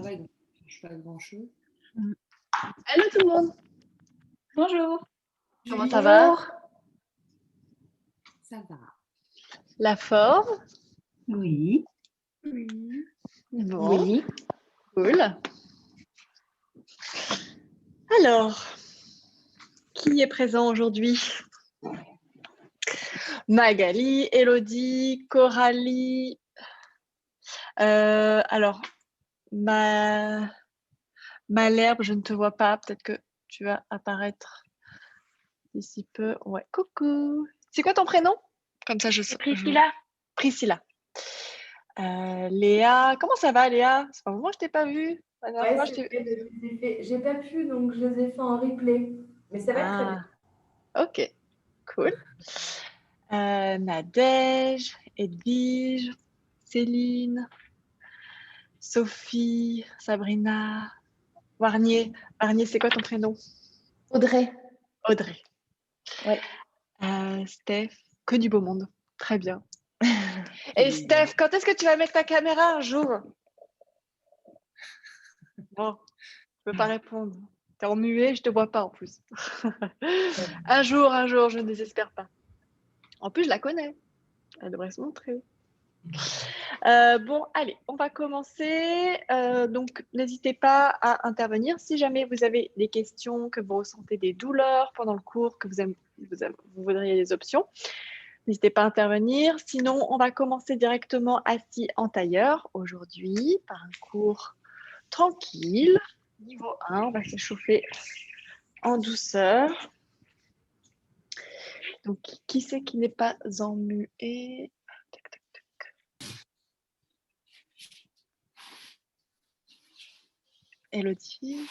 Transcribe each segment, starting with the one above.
travail, donc ça ne change pas grand-chose. Hello tout le monde. Bonjour. Comment ça va? Bonjour. Ça va. La forme? Oui. Oui. Bon, Oui. cool. Alors, qui est présent aujourd'hui? Magali, Elodie, Coralie. Alors, Malherbe, je ne te vois pas. Peut-être que tu vas apparaître d'ici peu. Ouais, coucou. C'est quoi ton prénom? Comme ça, je sais. Priscilla. Priscilla. Léa, comment ça va Léa? C'est pas moi, je t'ai pas vue. La dernière fois, je t'ai... J'ai pas pu, donc je les ai fait en replay. Mais ça va très bien. Ok, cool. Nadège, Edwige, Céline, Sophie, Sabrina, Warnier. Warnier, c'est quoi ton prénom? Audrey. Audrey. Ouais. Steph, que du beau monde. Très bien. Et Steph, quand est-ce que tu vas mettre ta caméra un jour? Bon, je peux pas répondre. T'es en muet, je te vois pas en plus. Un jour, je ne désespère pas. En plus, je la connais. Elle devrait se montrer. Bon, allez, on va commencer. Donc, n'hésitez pas à intervenir. Si jamais vous avez des questions, que vous ressentez des douleurs pendant le cours, que vous voudriez des options, n'hésitez pas à intervenir. Sinon, on va commencer directement assis en tailleur aujourd'hui par un cours tranquille. Niveau 1, on va s'échauffer en douceur. Donc, qui c'est qui n'est pas en muet? Tac, tac, tac. Elodie.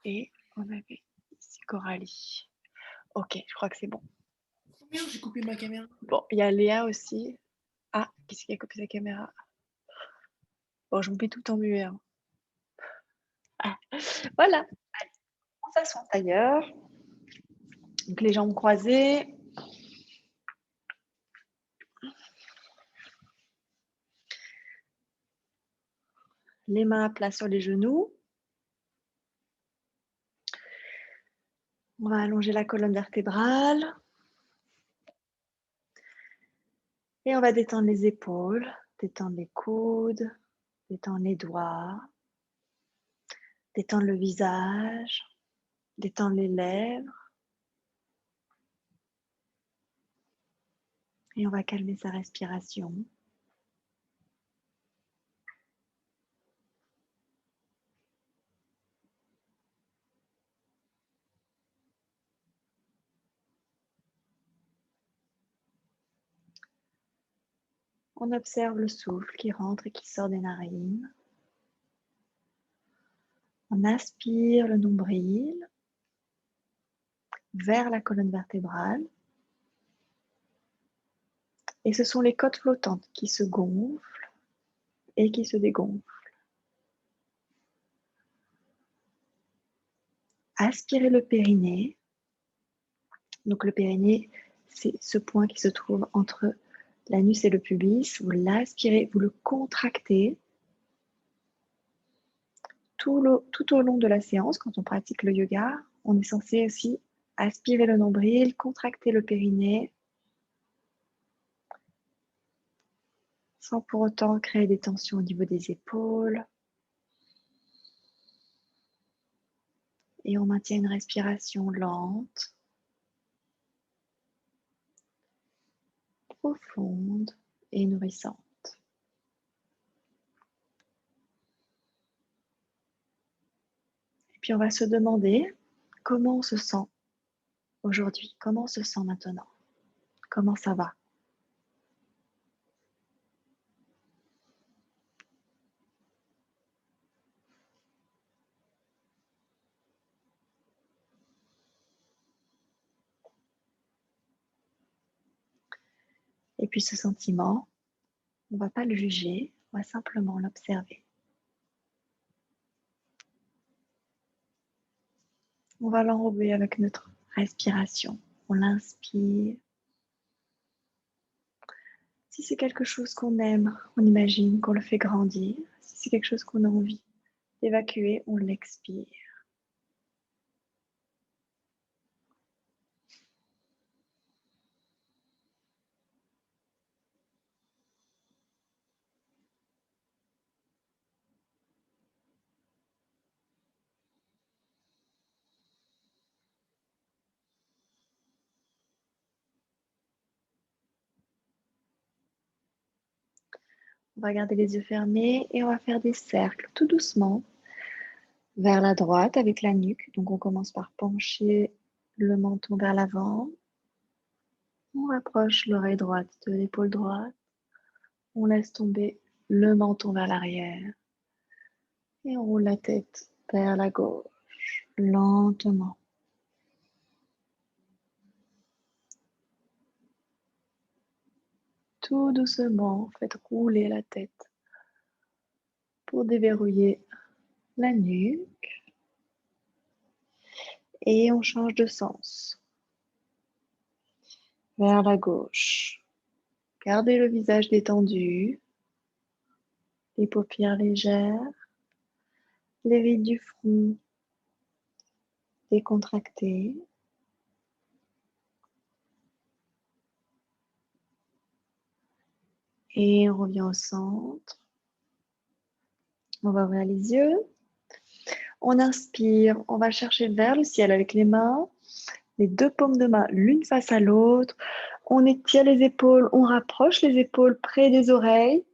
Et on avait ici Coralie. Ok, je crois que c'est bon. Merde, j'ai coupé ma caméra. Bon, il y a Léa aussi. Ah, qui c'est qui a coupé sa caméra? Bon, je me mets tout en muet. Hein. Ah, voilà. Allez, on s'assoit ailleurs. Donc les jambes croisées. Les mains à plat sur les genoux. On va allonger la colonne vertébrale. Et on va détendre les épaules, détendre les coudes, détendre les doigts, détendre le visage, détendre les lèvres. Et on va calmer sa respiration. On observe le souffle qui rentre et qui sort des narines. On aspire le nombril vers la colonne vertébrale. Et ce sont les côtes flottantes qui se gonflent et qui se dégonflent. Aspirez le périnée. Donc le périnée, c'est ce point qui se trouve entre l'anus et le pubis. Vous l'aspirez, vous le contractez tout au long de la séance. Quand on pratique le yoga, on est censé aussi aspirer le nombril, contracter le périnée, sans pour autant créer des tensions au niveau des épaules. Et on maintient une respiration lente, profonde et nourrissante. Et puis on va se demander comment on se sent aujourd'hui, comment on se sent maintenant, comment ça va. Et puis ce sentiment, on ne va pas le juger, on va simplement l'observer. On va l'enrober avec notre respiration. On l'inspire. Si c'est quelque chose qu'on aime, on imagine qu'on le fait grandir. Si c'est quelque chose qu'on a envie d'évacuer, on l'expire. On va garder les yeux fermés et on va faire des cercles tout doucement vers la droite avec la nuque. Donc, on commence par pencher le menton vers l'avant. On rapproche l'oreille droite de l'épaule droite. On laisse tomber le menton vers l'arrière. Et on roule la tête vers la gauche, lentement. Tout doucement, faites rouler la tête pour déverrouiller la nuque. Et on change de sens. Vers la gauche. Gardez le visage détendu. Les paupières légères. Les rides du front décontractées. Et on revient au centre. On va ouvrir les yeux. On inspire, on va chercher vers le ciel avec les mains, les deux paumes de main l'une face à l'autre. On étire les épaules, on rapproche les épaules près des oreilles.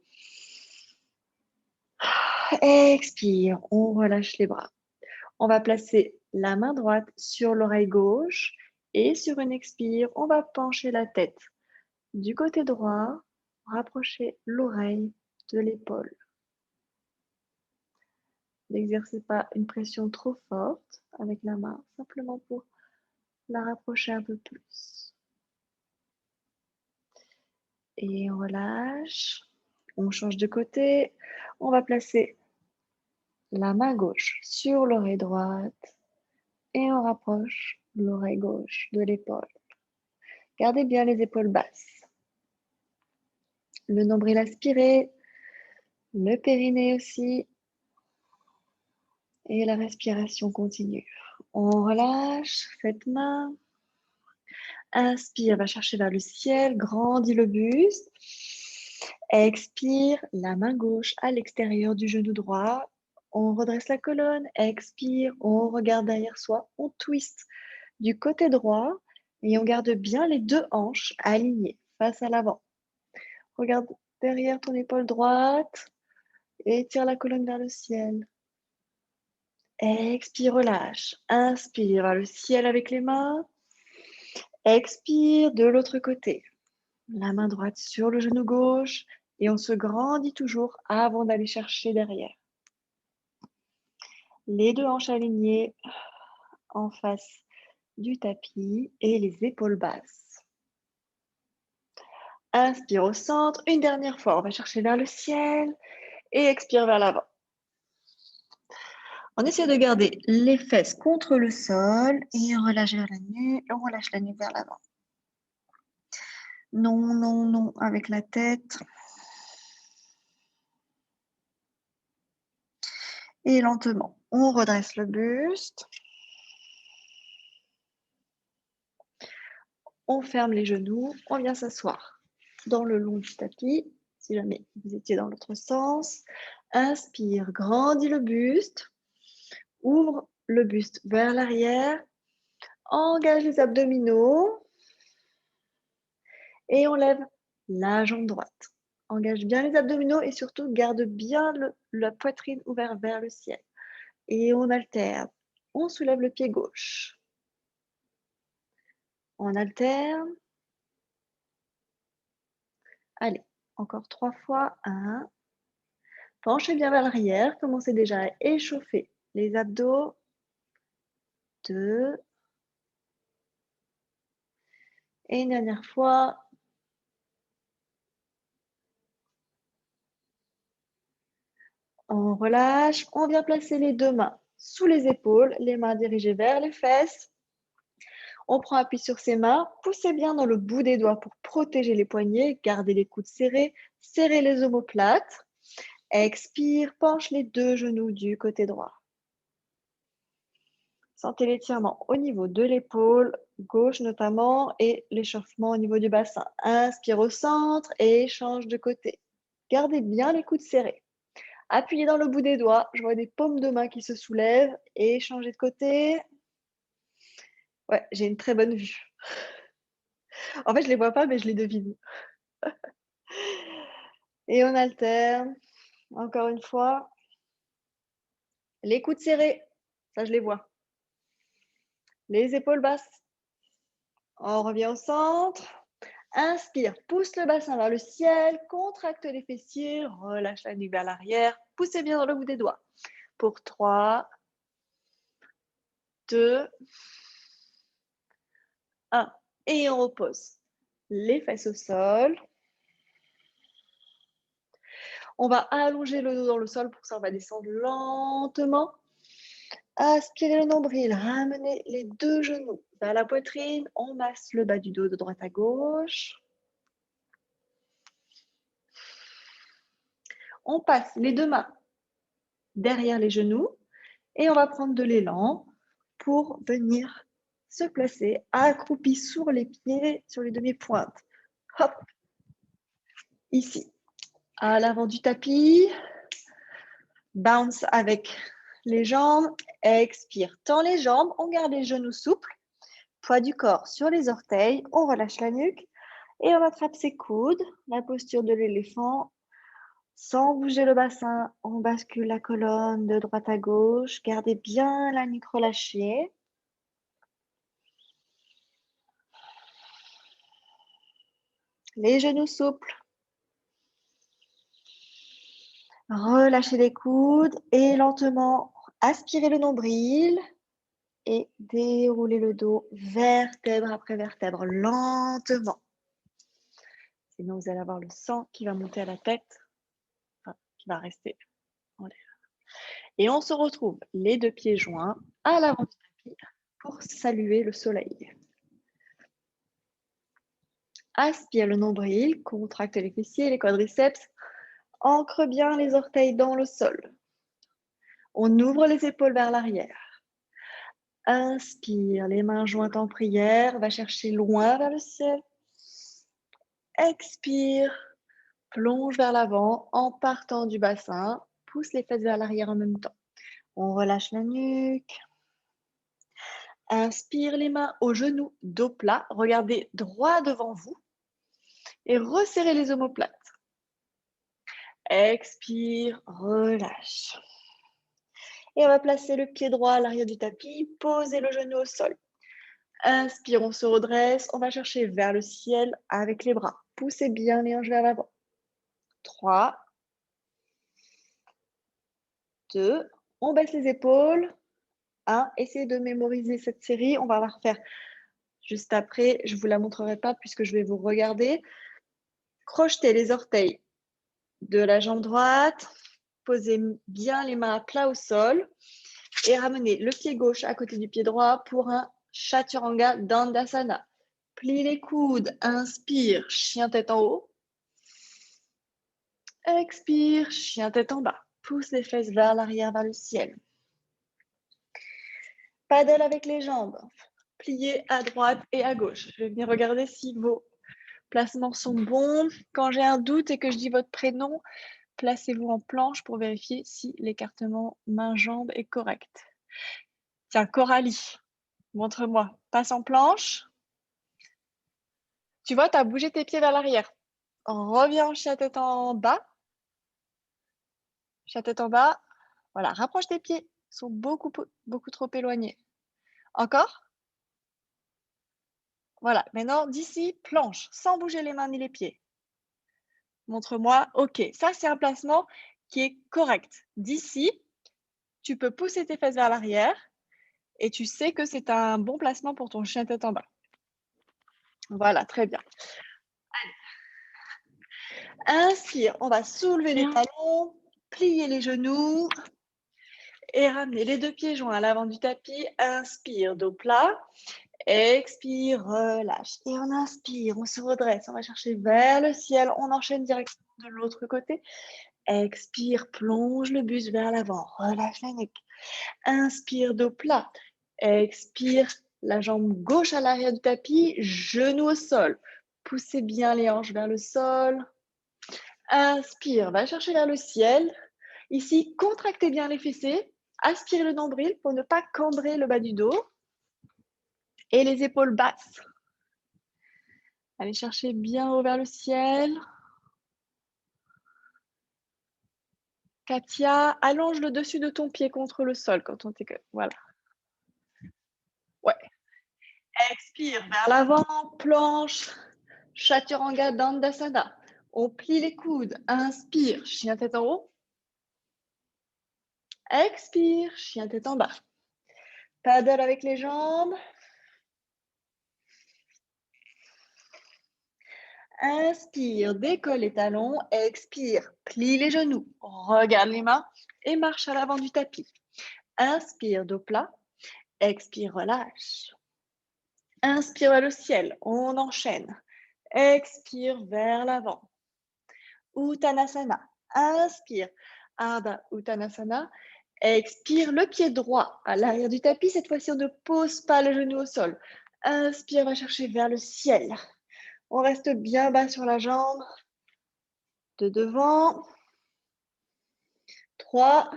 Expire, on relâche les bras. On va placer la main droite sur l'oreille gauche et sur une expire, on va pencher la tête du côté droit, rapprocher l'oreille de l'épaule. N'exercez pas une pression trop forte avec la main, simplement pour la rapprocher un peu plus. Et on relâche. On change de côté. On va placer la main gauche sur l'oreille droite et on rapproche l'oreille gauche de l'épaule. Gardez bien les épaules basses. Le nombril aspiré, le périnée aussi. Et la respiration continue. On relâche cette main. Inspire, va chercher vers le ciel, grandis le buste. Expire, la main gauche à l'extérieur du genou droit. On redresse la colonne. Expire, on regarde derrière soi. On twist du côté droit et on garde bien les deux hanches alignées face à l'avant. Regarde derrière ton épaule droite et tire la colonne vers le ciel. Expire, relâche. Inspire vers le ciel avec les mains. Expire de l'autre côté. La main droite sur le genou gauche et on se grandit toujours avant d'aller chercher derrière. Les deux hanches alignées en face du tapis et les épaules basses. Inspire au centre. Une dernière fois, on va chercher vers le ciel et expire vers l'avant. On essaie de garder les fesses contre le sol et on relâche vers la nuque, on relâche la nuque vers l'avant. Non, non, non, avec la tête. Et lentement, on redresse le buste. On ferme les genoux, on vient s'asseoir dans le long du tapis, si jamais vous étiez dans l'autre sens. Inspire, grandis le buste. Ouvre le buste vers l'arrière. Engage les abdominaux. Et on lève la jambe droite. Engage bien les abdominaux et surtout garde bien la poitrine ouverte vers le ciel. Et on alterne. On soulève le pied gauche. On alterne. Allez, encore 3 fois. 1. Penchez bien vers l'arrière. Commencez déjà à échauffer les abdos. 2. Et une dernière fois. On relâche. On vient placer les deux mains sous les épaules, les mains dirigées vers les fesses. On prend appui sur ses mains, poussez bien dans le bout des doigts pour protéger les poignets, gardez les coudes serrés, serrez les omoplates. Expire, penche les 2 genoux du côté droit. Sentez l'étirement au niveau de l'épaule gauche notamment et l'échauffement au niveau du bassin. Inspire au centre et change de côté. Gardez bien les coudes serrés. Appuyez dans le bout des doigts. Je vois des paumes de main qui se soulèvent et changez de côté. Ouais, j'ai une très bonne vue. En fait, je ne les vois pas, mais je les devine. Et on alterne. Encore une fois. Les coudes serrés. Ça, je les vois. Les épaules basses. On revient au centre. Inspire, pousse le bassin vers le ciel, contracte les fessiers, relâche la nuque vers l'arrière, poussez bien dans le bout des doigts. Pour 3, 2, 1. Et on repose les fesses au sol. On va allonger le dos dans le sol, pour ça on va descendre lentement. Aspirez le nombril, ramenez les 2 genoux vers la poitrine, on masse le bas du dos de droite à gauche. On passe les 2 mains derrière les genoux et on va prendre de l'élan pour venir se placer accroupi sur les pieds, sur les demi-pointes. Hop, ici, à l'avant du tapis. Bounce avec les jambes. Expire, tend les jambes, on garde les genoux souples. Poids du corps sur les orteils, on relâche la nuque et on attrape ses coudes, la posture de l'éléphant. Sans bouger le bassin, on bascule la colonne de droite à gauche. Gardez bien la nuque relâchée. Les genoux souples. Relâchez les coudes et lentement aspirez le nombril et déroulez le dos vertèbre après vertèbre, lentement. Sinon, vous allez avoir le sang qui va monter à la tête, enfin, qui va rester en l'air. Et on se retrouve les 2 pieds joints à l'avant du tapis pour saluer le soleil. Aspire le nombril, contracte les fessiers, les quadriceps, ancre bien les orteils dans le sol. On ouvre les épaules vers l'arrière. Inspire, les mains jointes en prière, va chercher loin vers le ciel. Expire, plonge vers l'avant en partant du bassin, pousse les fesses vers l'arrière en même temps. On relâche la nuque. Inspire, les mains aux genoux, dos plat, regardez droit devant vous et resserrez les omoplates. Expire, relâche. Et on va placer le pied droit à l'arrière du tapis, poser le genou au sol. Inspire, on se redresse, on va chercher vers le ciel avec les bras. Poussez bien les hanches vers l'avant. 3, 2, on baisse les épaules. 1, essayez de mémoriser cette série. On va la refaire juste après. Je ne vous la montrerai pas puisque je vais vous regarder. Crochetez les orteils de la jambe droite. Posez bien les mains à plat au sol. Et ramenez le pied gauche à côté du pied droit pour un Chaturanga Dandasana. Plie les coudes, inspire, chien tête en haut. Expire, chien tête en bas. Pousse les fesses vers l'arrière, vers le ciel. Paddle avec les jambes. Pliez à droite et à gauche. Je vais venir regarder si vos placements sont bons. Quand j'ai un doute et que je dis votre prénom, placez-vous en planche pour vérifier si l'écartement main-jambe est correct. Tiens, Coralie, montre-moi. Passe en planche. Tu vois, tu as bougé tes pieds vers l'arrière. Reviens en chien tête en bas. Chien tête en bas. Voilà, rapproche tes pieds. Ils sont beaucoup trop éloignés. Encore. Voilà, maintenant, d'ici, planche, sans bouger les mains ni les pieds. Montre-moi. OK, ça, c'est un placement qui est correct. D'ici, tu peux pousser tes fesses vers l'arrière et tu sais que c'est un bon placement pour ton chien tête en bas. Voilà, très bien. Allez. Inspire, on va soulever les talons, plier les genoux et ramener les 2 pieds joints à l'avant du tapis. Inspire, dos plat. Expire, relâche. Et on inspire, on se redresse, on va chercher vers le ciel. On enchaîne directement de l'autre côté. Expire, plonge le buste vers l'avant. Relâche la nuque. Inspire, dos plat. Expire, la jambe gauche à l'arrière du tapis, genou au sol. Poussez bien les hanches vers le sol. Inspire, va chercher vers le ciel. Ici, contractez bien les fessiers. Aspirez le nombril pour ne pas cambrer le bas du dos. Et les épaules basses. Allez chercher bien haut vers le ciel. Katia, allonge le dessus de ton pied contre le sol quand on t'écoute. Voilà. Ouais. Expire vers l'avant, planche, Chaturanga Dandasana. On plie les coudes. Inspire, chien tête en haut. Expire, chien tête en bas. Paddle avec les jambes. Inspire, décolle les talons. Expire, plie les genoux. Regarde les mains et marche à l'avant du tapis. Inspire, dos plat. Expire, relâche. Inspire vers le ciel. On enchaîne. Expire vers l'avant. Uttanasana. Inspire. Ardha Uttanasana. Expire le pied droit à l'arrière du tapis. Cette fois-ci, on ne pose pas le genou au sol. Inspire, va chercher vers le ciel. On reste bien bas sur la jambe. De devant. 3.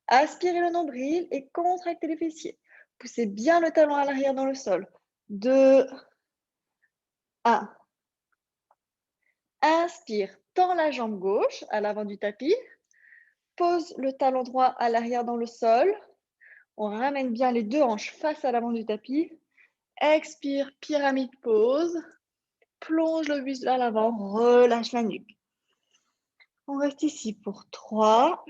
Aspirez le nombril et contractez les fessiers. Poussez bien le talon à l'arrière dans le sol. 2. 1. Inspire, tends la jambe gauche à l'avant du tapis. Pose le talon droit à l'arrière dans le sol. On ramène bien les deux hanches face à l'avant du tapis. Expire, pyramide pose. Plonge le buste vers l'avant, relâche la nuque. On reste ici pour 3,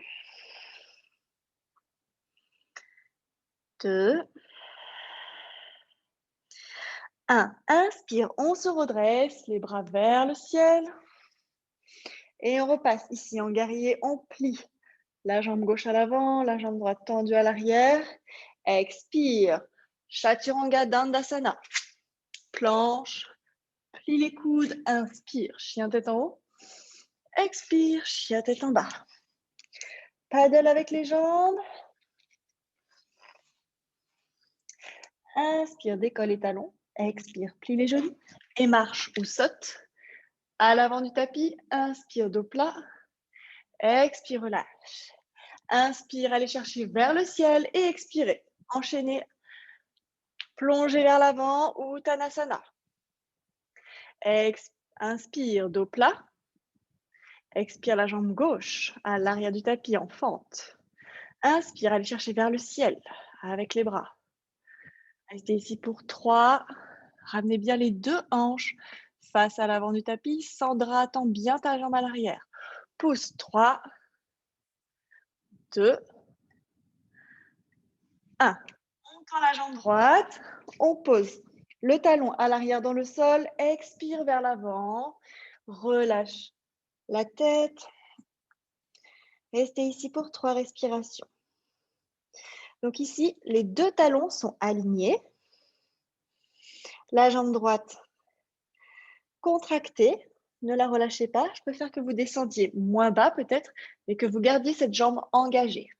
2, 1. Inspire, on se redresse, les bras vers le ciel. Et on repasse ici en guerrier, on plie la jambe gauche à l'avant, la jambe droite tendue à l'arrière. Expire, Chaturanga Dandasana. Planche, plie les coudes, inspire, chien tête en haut. Expire, chien tête en bas. Paddle avec les jambes. Inspire, décolle les talons. Expire, plie les genoux et marche ou saute. À l'avant du tapis, inspire, dos plat. Expire, relâche. Inspire, allez chercher vers le ciel et expirez. Enchaînez, plongez vers l'avant, Uttanasana. Inspire, dos plat. Expire la jambe gauche à l'arrière du tapis en fente. Inspire, allez chercher vers le ciel avec les bras. Restez ici pour 3. Ramenez bien les deux hanches face à l'avant du tapis. Sandra, attends bien ta jambe à l'arrière. Pousse. 3, 2, 1. On tend la jambe droite. On pose le talon à l'arrière dans le sol. Expire vers l'avant. Relâche la tête. Restez ici pour 3 respirations. Donc ici, les deux talons sont alignés. La jambe droite contractée. Ne la relâchez pas. Je préfère que vous descendiez moins bas peut-être, mais que vous gardiez cette jambe engagée.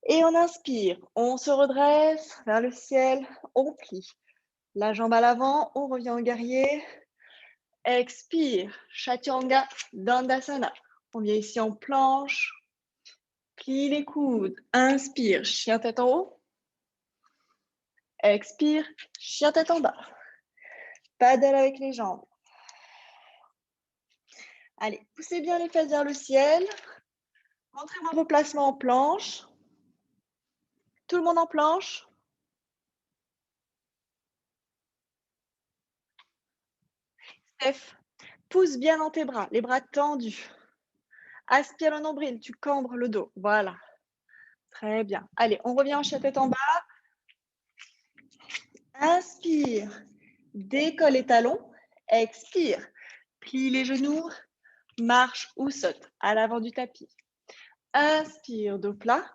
Et on inspire. On se redresse vers le ciel. On plie. La jambe à l'avant. On revient en guerrier. Expire. Chaturanga Dandasana. On vient ici en planche. Plie les coudes. Inspire. Chien tête en haut. Expire. Chien tête en bas. Paddle avec les jambes. Allez, poussez bien les fesses vers le ciel. Montrez-moi vos placements en planche. Tout le monde en planche. Steph, pousse bien dans tes bras, les bras tendus. Aspire le nombril, tu cambres le dos. Voilà. Très bien. Allez, on revient en chien tête en bas. Inspire. Décolle les talons. Expire. Plie les genoux. Marche ou saute à l'avant du tapis. Inspire, dos plat.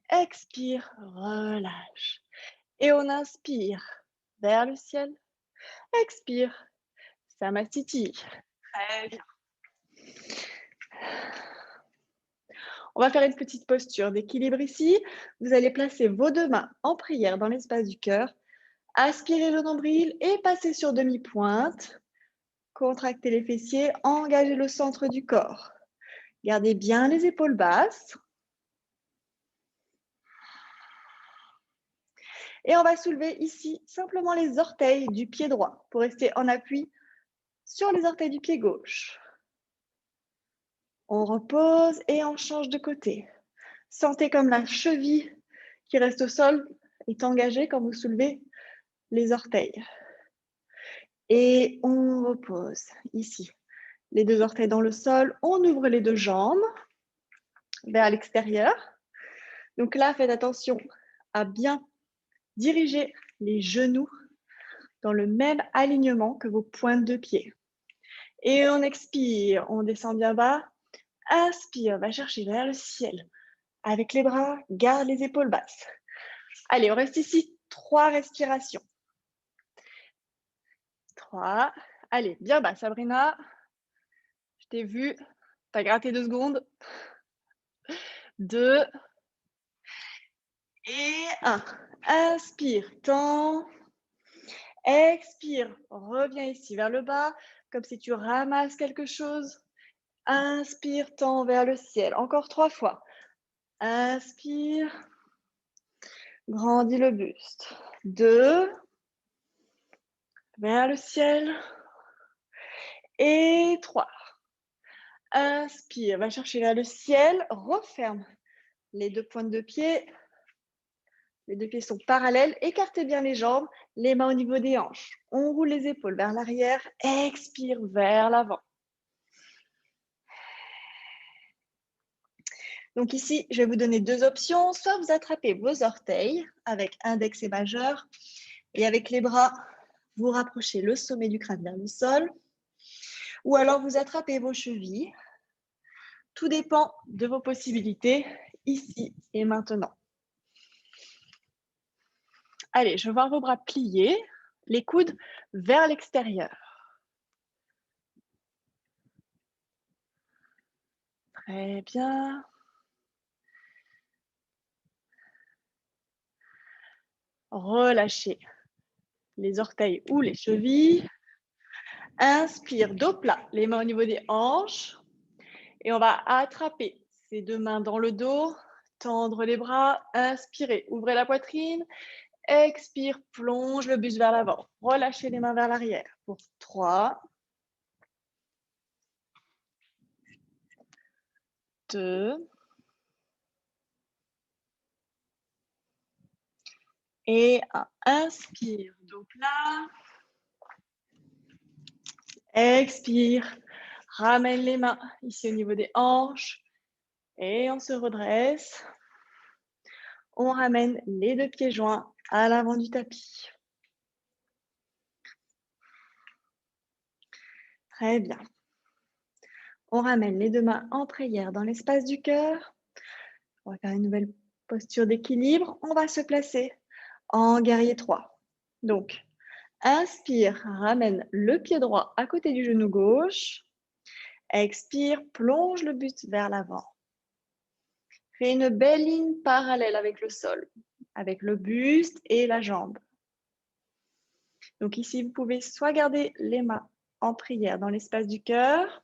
Expire, relâche. Et on inspire vers le ciel. Expire. Samastiti. Très bien. On va faire une petite posture d'équilibre ici. Vous allez placer vos deux mains en prière dans l'espace du cœur. Aspirez le nombril et passez sur demi-pointe. Contractez les fessiers, engagez le centre du corps. Gardez bien les épaules basses. Et on va soulever ici simplement les orteils du pied droit pour rester en appui sur les orteils du pied gauche. On repose et on change de côté. Sentez comme la cheville qui reste au sol est engagée quand vous soulevez les orteils. Et on repose ici. Les deux orteils dans le sol. On ouvre les deux jambes vers l'extérieur. Donc là, faites attention à bien diriger les genoux dans le même alignement que vos pointes de pied. Et on expire, on descend bien bas. Inspire, va chercher vers le ciel. Avec les bras, garde les épaules basses. Allez, on reste ici 3 respirations. 3. Allez, bien bas, Sabrina. Je t'ai vu. Tu as gratté 2 secondes. 2. Et 1. Inspire, tends. Expire, reviens ici vers le bas, comme si tu ramasses quelque chose. Inspire, tends vers le ciel. Encore 3 fois. Inspire. Grandis le buste. 2. Vers le ciel. Et 3. Inspire, va chercher vers le ciel. Referme les deux pointes de pied. Les deux pieds sont parallèles. Écartez bien les jambes, les mains au niveau des hanches. On roule les épaules vers l'arrière. Expire vers l'avant. Donc ici, je vais vous donner 2 options. Soit vous attrapez vos orteils avec index et majeur. Et avec les bras, vous rapprochez le sommet du crâne vers le sol. Ou alors vous attrapez vos chevilles. Tout dépend de vos possibilités ici et maintenant. Allez, je veux voir vos bras pliés, les coudes vers l'extérieur. Très bien. Relâchez les orteils ou les chevilles. Inspire, dos plat, les mains au niveau des hanches. Et on va attraper ces deux mains dans le dos, tendre les bras, inspirez, ouvrez la poitrine. Expire, plonge le buste vers l'avant. Relâchez les mains vers l'arrière pour 3, 2 et 1. Inspire, dos plat. Expire, ramène les mains ici au niveau des hanches et on se redresse. On ramène les deux pieds joints à l'avant du tapis. Très bien. On ramène les deux mains en prière dans l'espace du cœur. On va faire une nouvelle posture d'équilibre. On va se placer en guerrier 3. Donc, inspire, ramène le pied droit à côté du genou gauche. Expire, plonge le buste vers l'avant. Fais une belle ligne parallèle avec le sol, avec le buste et la jambe. Donc ici, vous pouvez soit garder les mains en prière dans l'espace du cœur,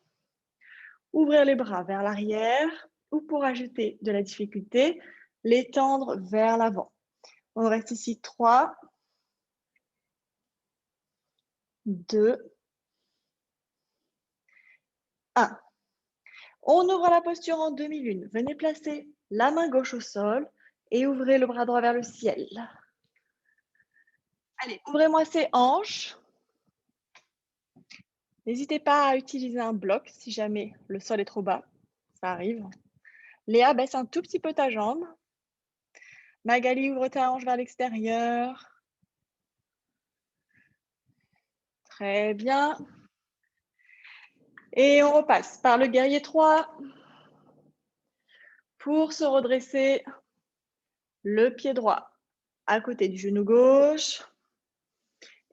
ouvrir les bras vers l'arrière, ou pour ajouter de la difficulté, les tendre vers l'avant. On reste ici 3, 2, 1. On ouvre la posture en demi-lune. Venez placer la main gauche au sol et ouvrez le bras droit vers le ciel. Allez, ouvrez-moi ces hanches. N'hésitez pas à utiliser un bloc si jamais le sol est trop bas. Ça arrive. Léa, baisse un tout petit peu ta jambe. Magali, ouvre ta hanche vers l'extérieur. Très bien. Et on repasse par le guerrier 3. Pour se redresser, le pied droit à côté du genou gauche.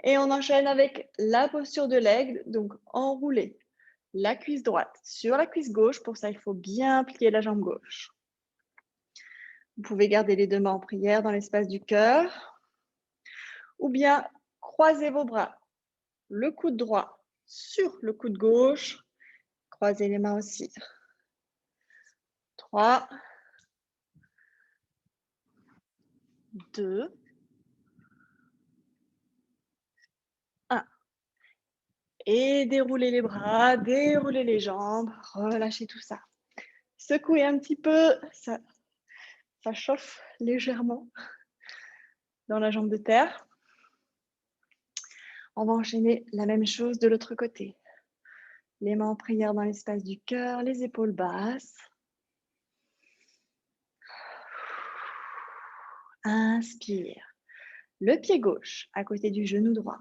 Et on enchaîne avec la posture de l'aigle, donc enroulé la cuisse droite sur la cuisse gauche. Pour ça, il faut bien plier la jambe gauche. Vous pouvez garder les deux mains en prière dans l'espace du cœur. Ou bien croisez vos bras, le coude droit sur le coude gauche. Croisez les mains aussi. 3, 2, 1. Et déroulez les bras, déroulez les jambes, relâchez tout ça. Secouez un petit peu, ça chauffe légèrement dans la jambe de terre. On va enchaîner la même chose de l'autre côté. Les mains en prière dans l'espace du cœur, les épaules basses. Inspire. Le pied gauche à côté du genou droit.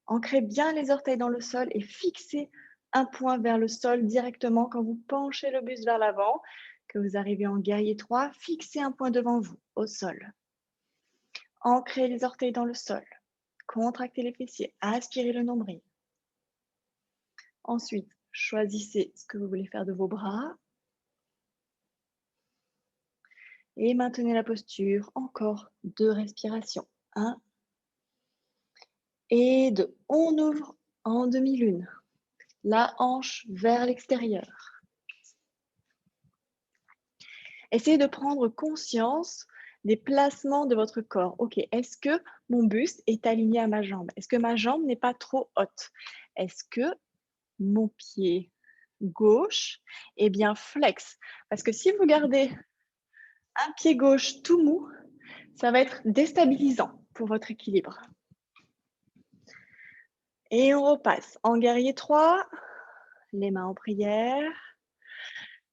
Ancrez bien les orteils dans le sol et fixez un point vers le sol directement quand vous penchez le buste vers l'avant, que vous arrivez en guerrier 3, fixez un point devant vous, au sol. Ancrez les orteils dans le sol. Contractez les fessiers, aspirez le nombril. Ensuite, choisissez ce que vous voulez faire de vos bras. Et maintenez la posture, encore 2 respirations. 1 et 2. On ouvre en demi-lune. La hanche vers l'extérieur. Essayez de prendre conscience des placements de votre corps. Ok, est-ce que mon buste est aligné à ma jambe? Est-ce que ma jambe n'est pas trop haute? Est-ce que mon pied gauche est bien flex? Parce que si vous gardez un pied gauche tout mou, ça va être déstabilisant pour votre équilibre. Et on repasse en guerrier 3, les mains en prière.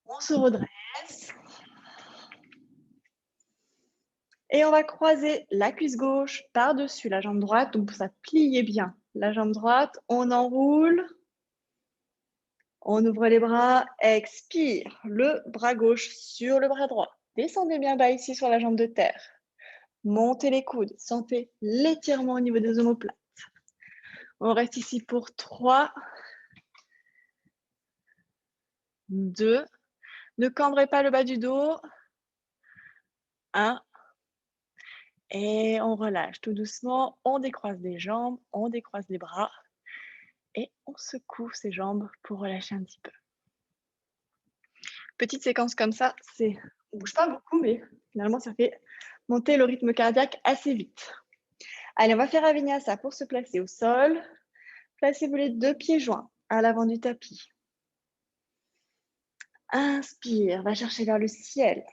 On se redresse. Et on va croiser la cuisse gauche par-dessus la jambe droite. Donc, ça pliez bien la jambe droite. On enroule. On ouvre les bras. Expire. Le bras gauche sur le bras droit. Descendez bien bas ici sur la jambe de terre. Montez les coudes. Sentez l'étirement au niveau des omoplates. On reste ici pour 3, 2. Ne cambrez pas le bas du dos. 1. Et on relâche tout doucement. On décroise les jambes. On décroise les bras. Et on secoue ses jambes pour relâcher un petit peu. Petite séquence comme ça, on ne bouge pas beaucoup, mais finalement, ça fait monter le rythme cardiaque assez vite. Allez, on va faire un vinyasa pour se placer au sol. Placez-vous les 2 pieds joints à l'avant du tapis. Inspire, va chercher vers le ciel.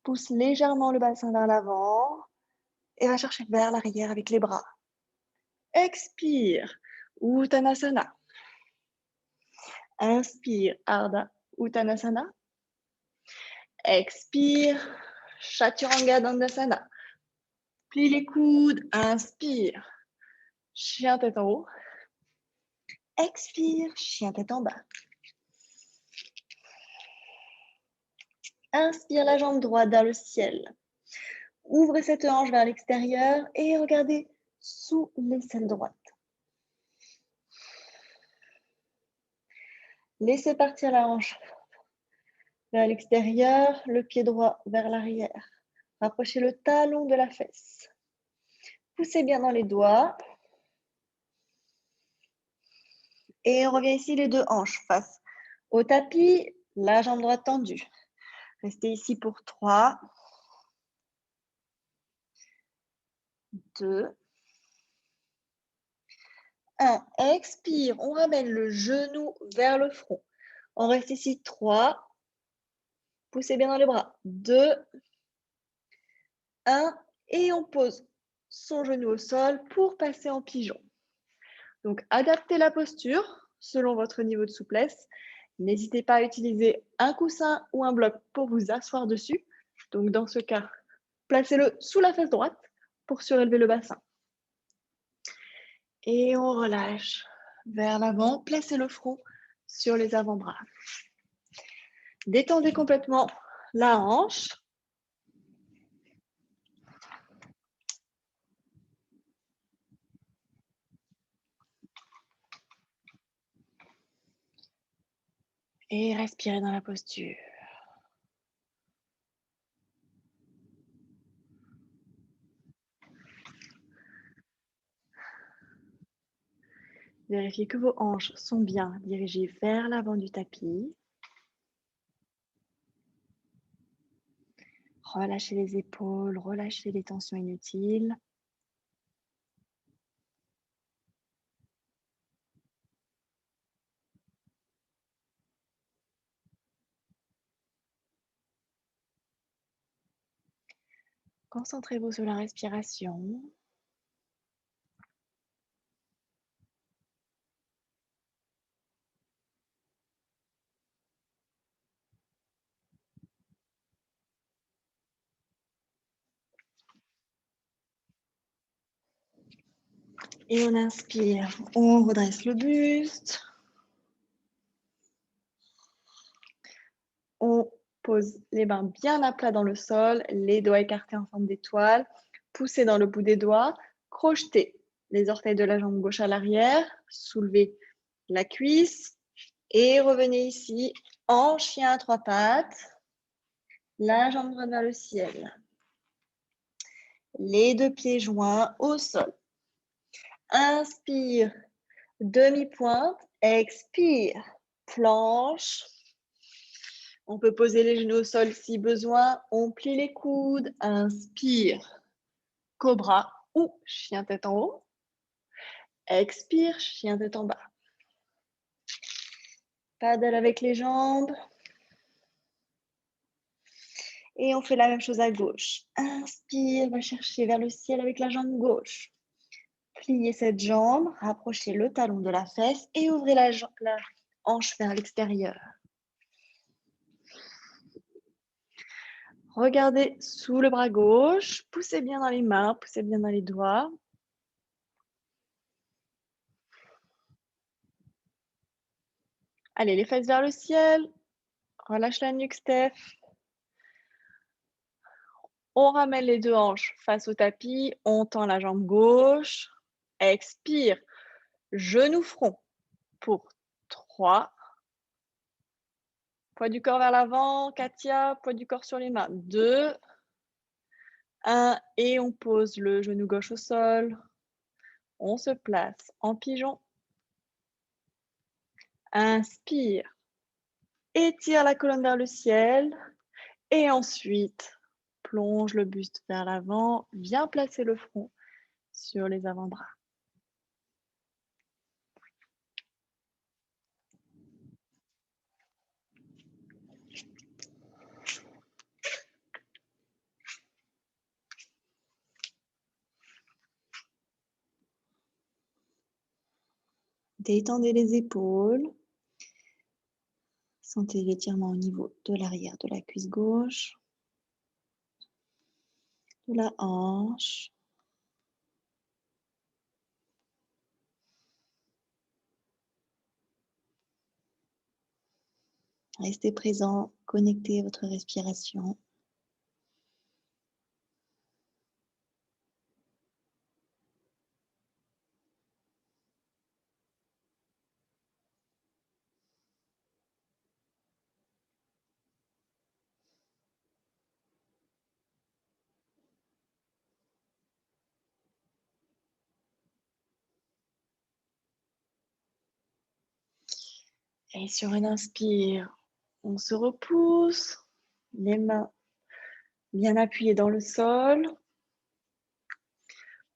Pousse légèrement le bassin vers l'avant et va chercher vers l'arrière avec les bras. Expire, Uttanasana. Inspire, Ardha Uttanasana. Expire, Chaturanga Dandasana. Plie les coudes, inspire, chien tête en haut. Expire, chien tête en bas. Inspire la jambe droite vers le ciel. Ouvrez cette hanche vers l'extérieur et regardez sous l'aisselle droite. Laissez partir la hanche vers l'extérieur, le pied droit vers l'arrière. Rapprochez le talon de la fesse. Poussez bien dans les doigts. Et on revient ici les 2 hanches face au tapis, la jambe droite tendue. Restez ici pour 3, 2, 1. Expire, on ramène le genou vers le front. On reste ici 3. Poussez bien dans les bras. 2, 1. Et on pose son genou au sol pour passer en pigeon. Donc, adaptez la posture selon votre niveau de souplesse. N'hésitez pas à utiliser un coussin ou un bloc pour vous asseoir dessus. Donc, dans ce cas, placez-le sous la fesse droite pour surélever le bassin. Et on relâche vers l'avant. Placez le front sur les avant-bras. Détendez complètement la hanche. Et respirez dans la posture. Vérifiez que vos hanches sont bien dirigées vers l'avant du tapis. Relâchez les épaules, relâchez les tensions inutiles. Concentrez-vous sur la respiration. Et on inspire, on redresse le buste. On pose les mains bien à plat dans le sol, les doigts écartés en forme d'étoile. Poussez dans le bout des doigts, crochetez les orteils de la jambe gauche à l'arrière, soulevez la cuisse et revenez ici en chien à 3 pattes. La jambe droite vers le ciel. Les 2 pieds joints au sol. Inspire, demi-pointe. Expire, planche. On peut poser les genoux au sol si besoin. On plie les coudes. Inspire, cobra ou chien tête en haut. Expire, chien tête en bas. Paddle avec les jambes. Et on fait la même chose à gauche. Inspire, va chercher vers le ciel avec la jambe gauche. Pliez cette jambe, rapprochez le talon de la fesse et ouvrez la hanche vers l'extérieur. Regardez sous le bras gauche, poussez bien dans les mains, poussez bien dans les doigts. Allez, les fesses vers le ciel. Relâche la nuque, Steph. On ramène les 2 hanches face au tapis. On tend la jambe gauche. Expire. Genou front pour 3. Poids du corps vers l'avant. Katia, poids du corps sur les mains. 2. 1. Et on pose le genou gauche au sol. On se place en pigeon. Inspire. Étire la colonne vers le ciel. Et ensuite, plonge le buste vers l'avant. Viens placer le front sur les avant-bras. Détendez les épaules. Sentez l'étirement au niveau de l'arrière de la cuisse gauche, de la hanche. Restez présent, connectez votre respiration. Et sur une inspire, on se repousse, les mains bien appuyées dans le sol.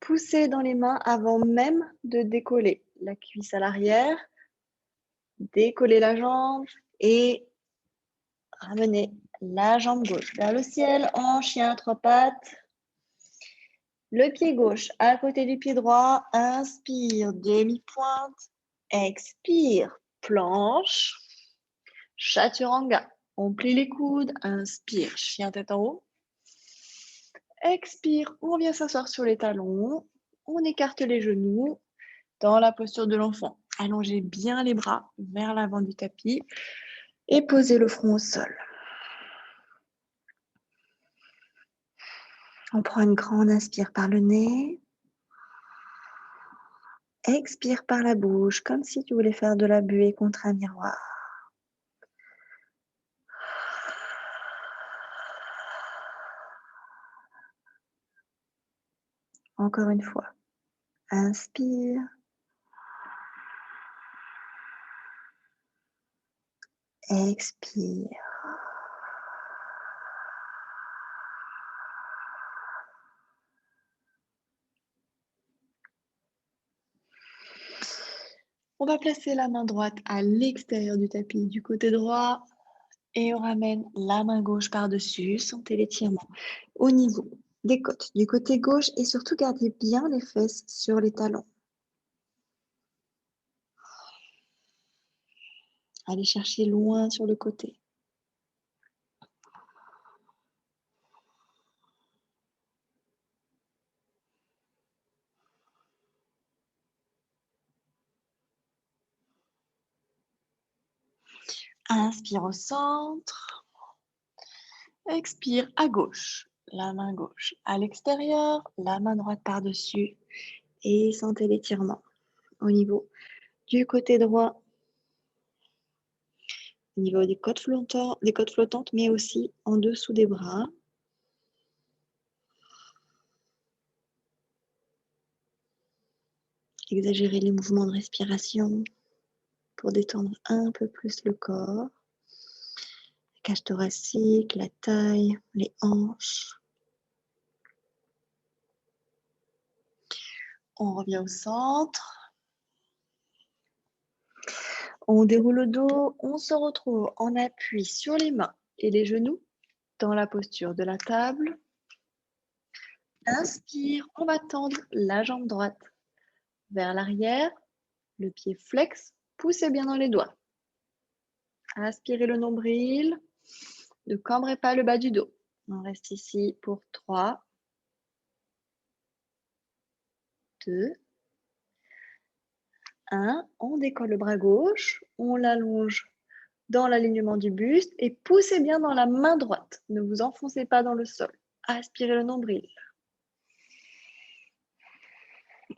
Poussez dans les mains avant même de décoller la cuisse à l'arrière. Décollez la jambe et ramenez la jambe gauche vers le ciel en chien à 3 pattes. Le pied gauche à côté du pied droit. Inspire, demi-pointe. Expire, planche. Chaturanga. On plie les coudes. Inspire, chien tête en haut. Expire, on vient s'asseoir sur les talons. On écarte les genoux dans la posture de l'enfant. Allongez bien les bras vers l'avant du tapis et posez le front au sol. On prend une grande inspire par le nez. Expire par la bouche, comme si tu voulais faire de la buée contre un miroir. Encore une fois. Inspire. Expire. On va placer la main droite à l'extérieur du tapis du côté droit et on ramène la main gauche par-dessus. Sentez l'étirement au niveau des côtes du côté gauche et surtout gardez bien les fesses sur les talons. Allez chercher loin sur le côté. Inspire au centre. Expire à gauche. La main gauche à l'extérieur, la main droite par-dessus. Et sentez l'étirement au niveau du côté droit, au niveau des côtes flottantes, mais aussi en dessous des bras. Exagérez les mouvements de respiration pour détendre un peu plus le corps. La cage thoracique, la taille, les hanches. On revient au centre. On déroule le dos. On se retrouve en appui sur les mains et les genoux dans la posture de la table. Inspire, on va tendre la jambe droite vers l'arrière. Le pied flex, poussez bien dans les doigts. Inspirez le nombril. Ne cambrez pas le bas du dos. On reste ici pour 3, 2, 1. On décolle le bras gauche. On l'allonge dans l'alignement du buste et poussez bien dans la main droite. Ne vous enfoncez pas dans le sol. Aspirez le nombril.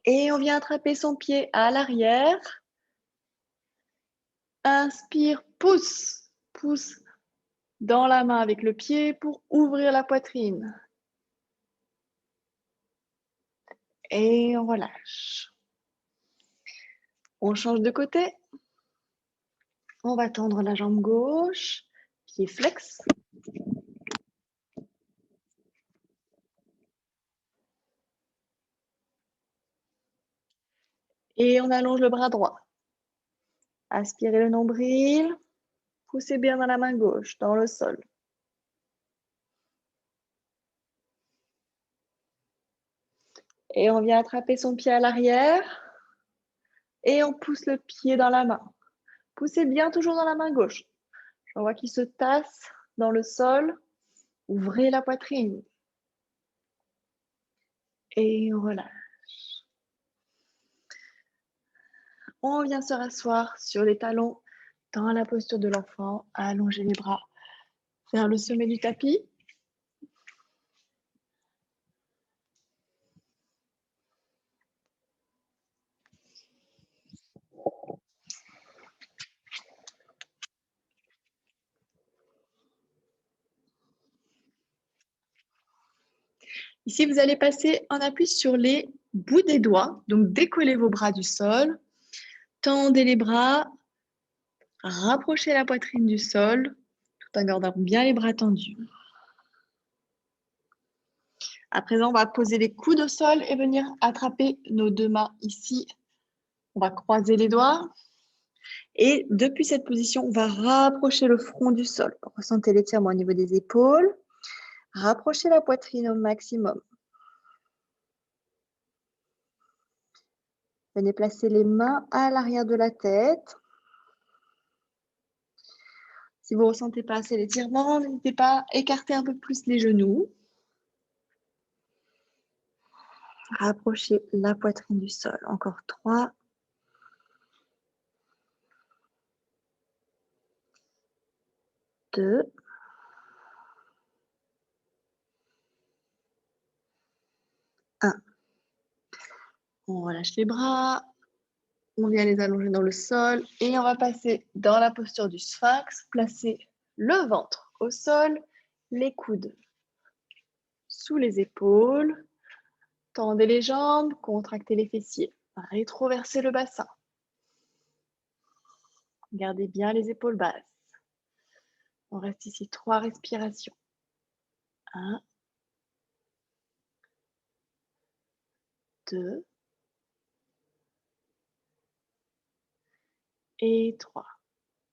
Et on vient attraper son pied à l'arrière. Inspire, pousse. Pousse dans la main avec le pied pour ouvrir la poitrine. Et on relâche. On change de côté. On va tendre la jambe gauche. Pied flex. Et on allonge le bras droit. Aspirez le nombril. Poussez bien dans la main gauche, dans le sol. Et on vient attraper son pied à l'arrière. Et on pousse le pied dans la main. Poussez bien toujours dans la main gauche. On voit qu'il se tasse dans le sol. Ouvrez la poitrine. Et on relâche. On vient se rasseoir sur les talons dans la posture de l'enfant. Allongez les bras vers le sommet du tapis. Ici, vous allez passer en appui sur les bouts des doigts. Donc, décollez vos bras du sol. Tendez les bras. Rapprochez la poitrine du sol tout en gardant bien les bras tendus. À présent, on va poser les coudes au sol et venir attraper nos deux mains ici. On va croiser les doigts. Et depuis cette position, on va rapprocher le front du sol. Ressentez l'étirement au niveau des épaules. Rapprochez la poitrine au maximum. Venez placer les mains à l'arrière de la tête. Si vous ne ressentez pas assez l'étirement, n'hésitez pas à écarter un peu plus les genoux. Rapprochez la poitrine du sol. Encore 3. 2. 1. On relâche les bras. On vient les allonger dans le sol. Et on va passer dans la posture du sphinx. Placez le ventre au sol, les coudes sous les épaules. Tendez les jambes, contractez les fessiers. Rétroversez le bassin. Gardez bien les épaules basses. On reste ici 3 respirations. 1, 2 et 3.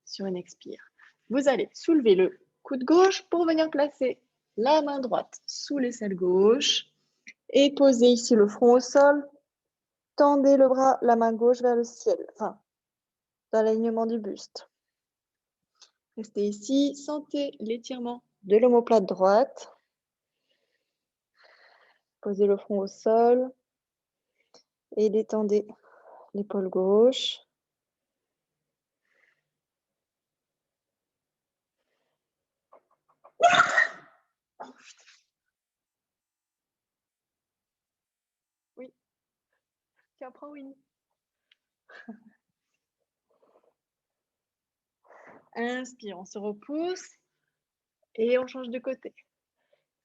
Sur une expire. Vous allez soulever le coude gauche pour venir placer la main droite sous l'aisselle gauche et poser ici le front au sol. Tendez le bras, la main gauche vers le ciel, enfin, dans l'alignement du buste. Restez ici, sentez l'étirement de l'omoplate droite. Posez le front au sol et détendez l'épaule gauche. Oui. Tiens, prends Winnie. Inspire, on se repousse et on change de côté.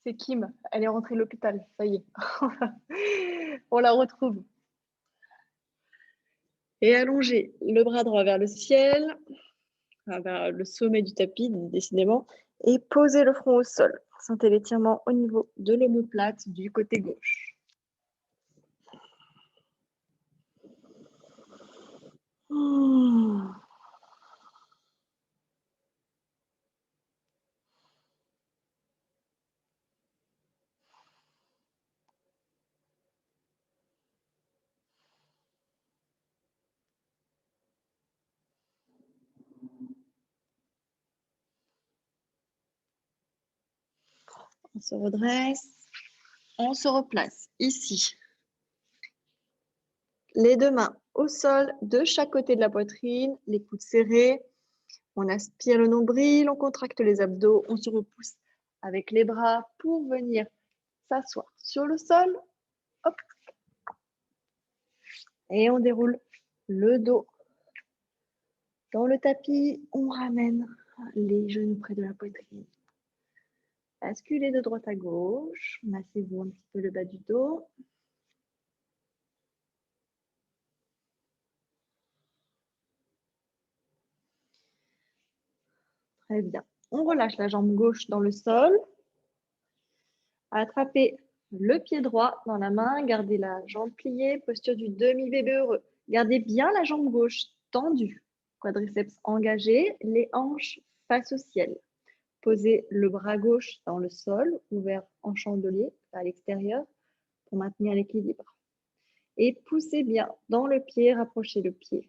C'est Kim, elle est rentrée de l'hôpital, ça y est. On la retrouve. Et allongez le bras droit vers le ciel, vers le sommet du tapis, décidément, et posez le front au sol. Sentez l'étirement au niveau de l'omoplate du côté gauche. On se redresse, on se replace ici. Les deux mains au sol de chaque côté de la poitrine, les coudes serrés. On aspire le nombril, on contracte les abdos, on se repousse avec les bras pour venir s'asseoir sur le sol. Hop. Et on déroule le dos dans le tapis. On ramène les genoux près de la poitrine. Basculez de droite à gauche. Massez-vous un petit peu le bas du dos. Très bien. On relâche la jambe gauche dans le sol. Attrapez le pied droit dans la main. Gardez la jambe pliée. Posture du demi-bébé heureux. Gardez bien la jambe gauche tendue. Quadriceps engagé. Les hanches face au ciel. Posez le bras gauche dans le sol, ouvert en chandelier à l'extérieur pour maintenir l'équilibre. Et poussez bien dans le pied, rapprochez le pied.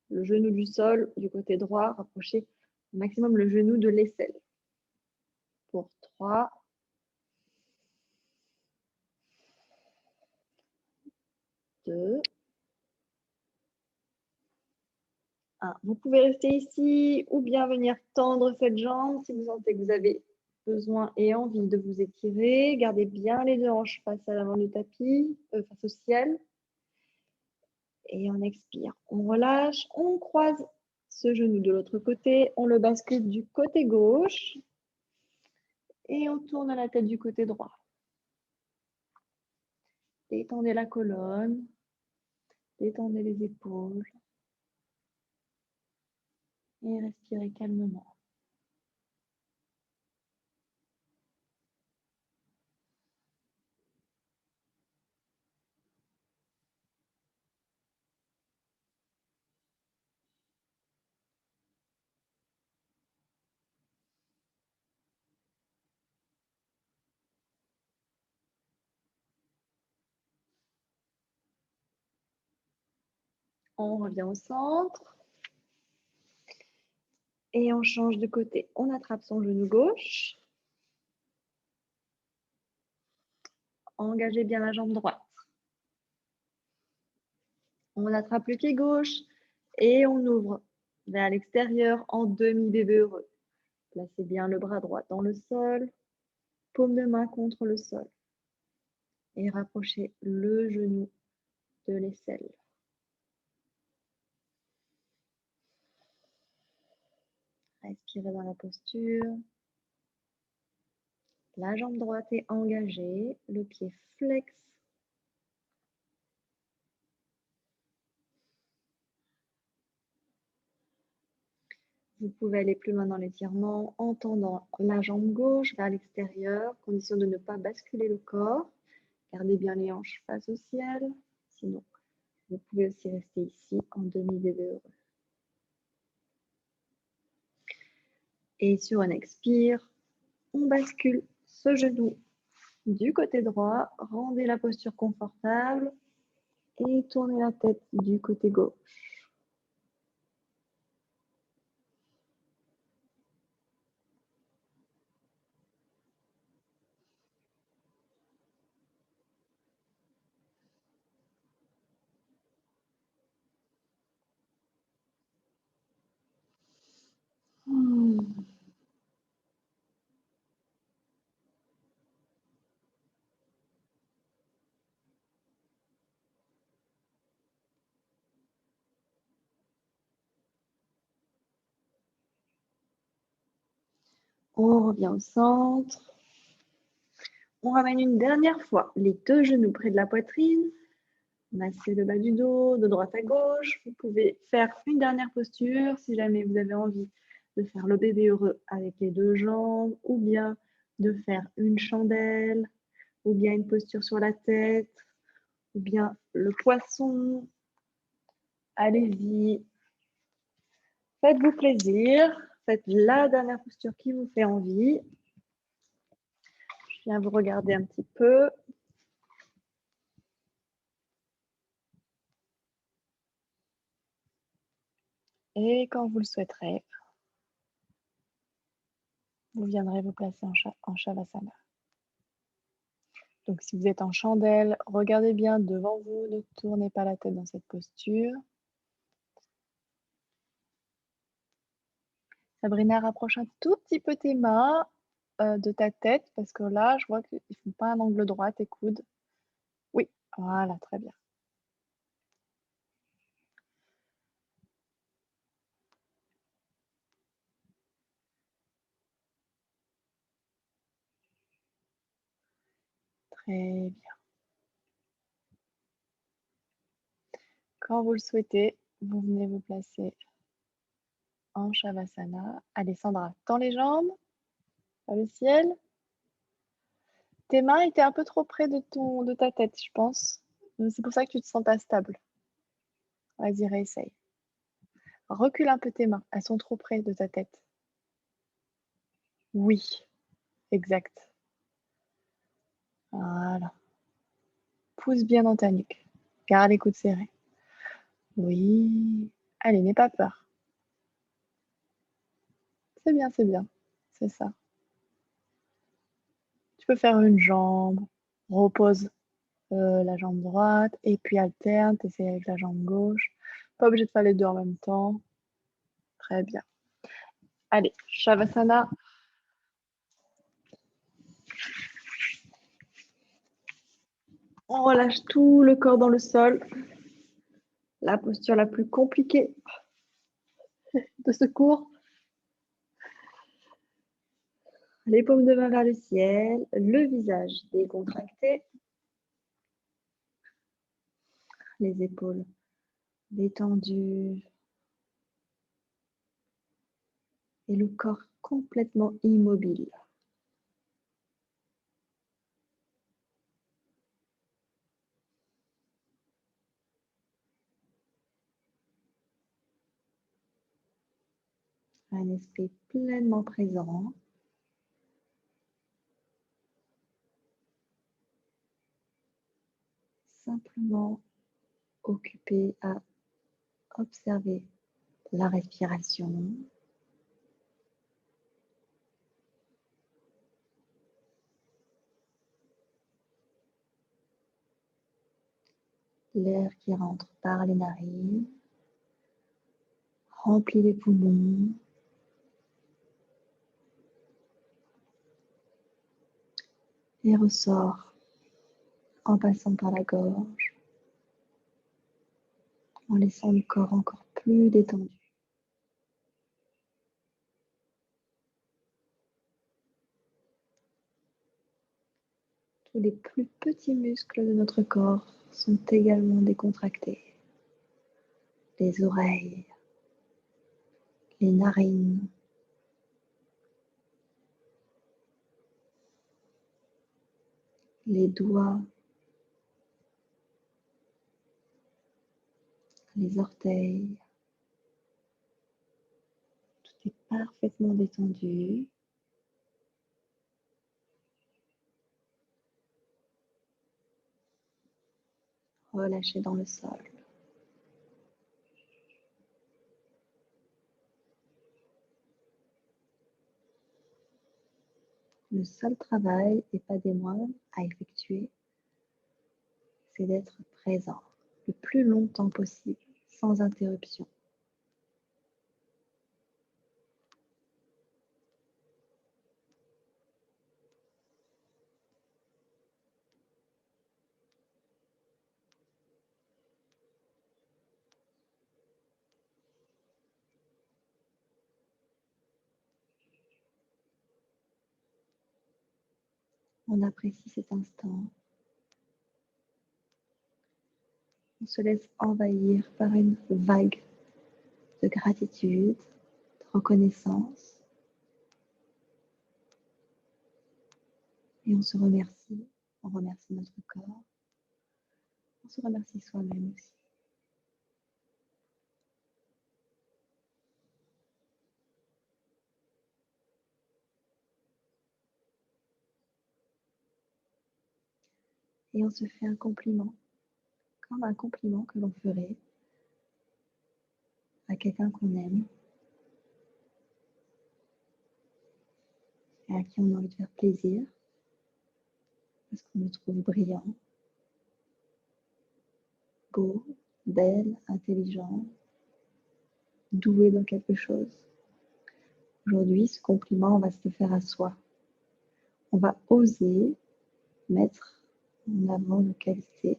Le genou du sol du côté droit, rapprochez au maximum le genou de l'aisselle. Pour 3, 2, 1. Vous pouvez rester ici ou bien venir tendre cette jambe si vous sentez que vous avez besoin et envie de vous étirer. Gardez bien les deux hanches face à l'avant du tapis, face au ciel. Et on expire. On relâche, on croise ce genou de l'autre côté, on le bascule du côté gauche et on tourne la tête du côté droit. Détendez la colonne, détendez les épaules et respirez calmement. On revient au centre et on change de côté. On attrape son genou gauche. Engagez bien la jambe droite. On attrape le pied gauche et on ouvre vers l'extérieur en demi-bébé heureux. Placez bien le bras droit dans le sol, paume de main contre le sol. Et rapprochez le genou de l'aisselle. Respirez dans la posture. La jambe droite est engagée, le pied flex Vous pouvez aller plus loin dans l'étirement en tendant la jambe gauche vers l'extérieur, condition de ne pas basculer le corps. Gardez bien les hanches face au ciel. Sinon, vous pouvez aussi rester ici en demi-bébé heureux. Et sur un expire, on bascule ce genou du côté droit. Rendez la posture confortable et tournez la tête du côté gauche. On revient au centre. On ramène une dernière fois les deux genoux près de la poitrine. Massez le bas du dos de droite à gauche. Vous pouvez faire une dernière posture si jamais vous avez envie de faire le bébé heureux avec les deux jambes ou bien de faire une chandelle ou bien une posture sur la tête ou bien le poisson. Allez-y. Faites-vous plaisir. Faites la dernière posture qui vous fait envie. Je viens vous regarder un petit peu. Et quand vous le souhaiterez, vous viendrez vous placer en Shavasana. Donc, si vous êtes en chandelle, regardez bien devant vous, ne tournez pas la tête dans cette posture. Sabrina, rapproche un tout petit peu tes mains de ta tête parce que là, je vois qu'ils ne font pas un angle droit, tes coudes. Oui, voilà, très bien. Très bien. Quand vous le souhaitez, vous venez vous placer en Shavasana. Alessandra, tends les jambes vers le ciel. Tes mains étaient un peu trop près de ta tête, je pense. C'est pour ça que tu ne te sens pas stable. Vas-y, réessaye. Recule un peu tes mains. Elles sont trop près de ta tête. Oui, exact. Voilà. Pousse bien dans ta nuque. Garde les coudes serrés. Oui. Allez, n'aie pas peur. C'est bien, c'est bien. C'est ça. Tu peux faire une jambe. Repose la jambe droite et puis alterne. T'essayes avec la jambe gauche. Pas obligé de faire les deux en même temps. Très bien. Allez, Shavasana. On relâche tout le corps dans le sol. La posture la plus compliquée de ce cours. Les paumes de main vers le ciel, le visage décontracté, les épaules détendues et le corps complètement immobile. Un esprit pleinement présent. Simplement occupé à observer la respiration. L'air qui rentre par les narines, remplit les poumons. Et ressort en passant par la gorge, en laissant le corps encore plus détendu. Tous les plus petits muscles de notre corps sont également décontractés. Les oreilles, les narines, les doigts, les orteils. Tout est parfaitement détendu. Relâché dans le sol. Le seul travail, et pas des moindres, à effectuer, c'est d'être présent le plus longtemps possible, sans interruption. On apprécie cet instant. On se laisse envahir par une vague de gratitude, de reconnaissance. Et on se remercie. On remercie notre corps. On se remercie soi-même aussi. Et on se fait un compliment, comme un compliment que l'on ferait à quelqu'un qu'on aime et à qui on a envie de faire plaisir, parce qu'on le trouve brillant, beau, belle, intelligent, doué dans quelque chose. Aujourd'hui, ce compliment, on va se le faire à soi. On va oser mettre en avant nos qualités,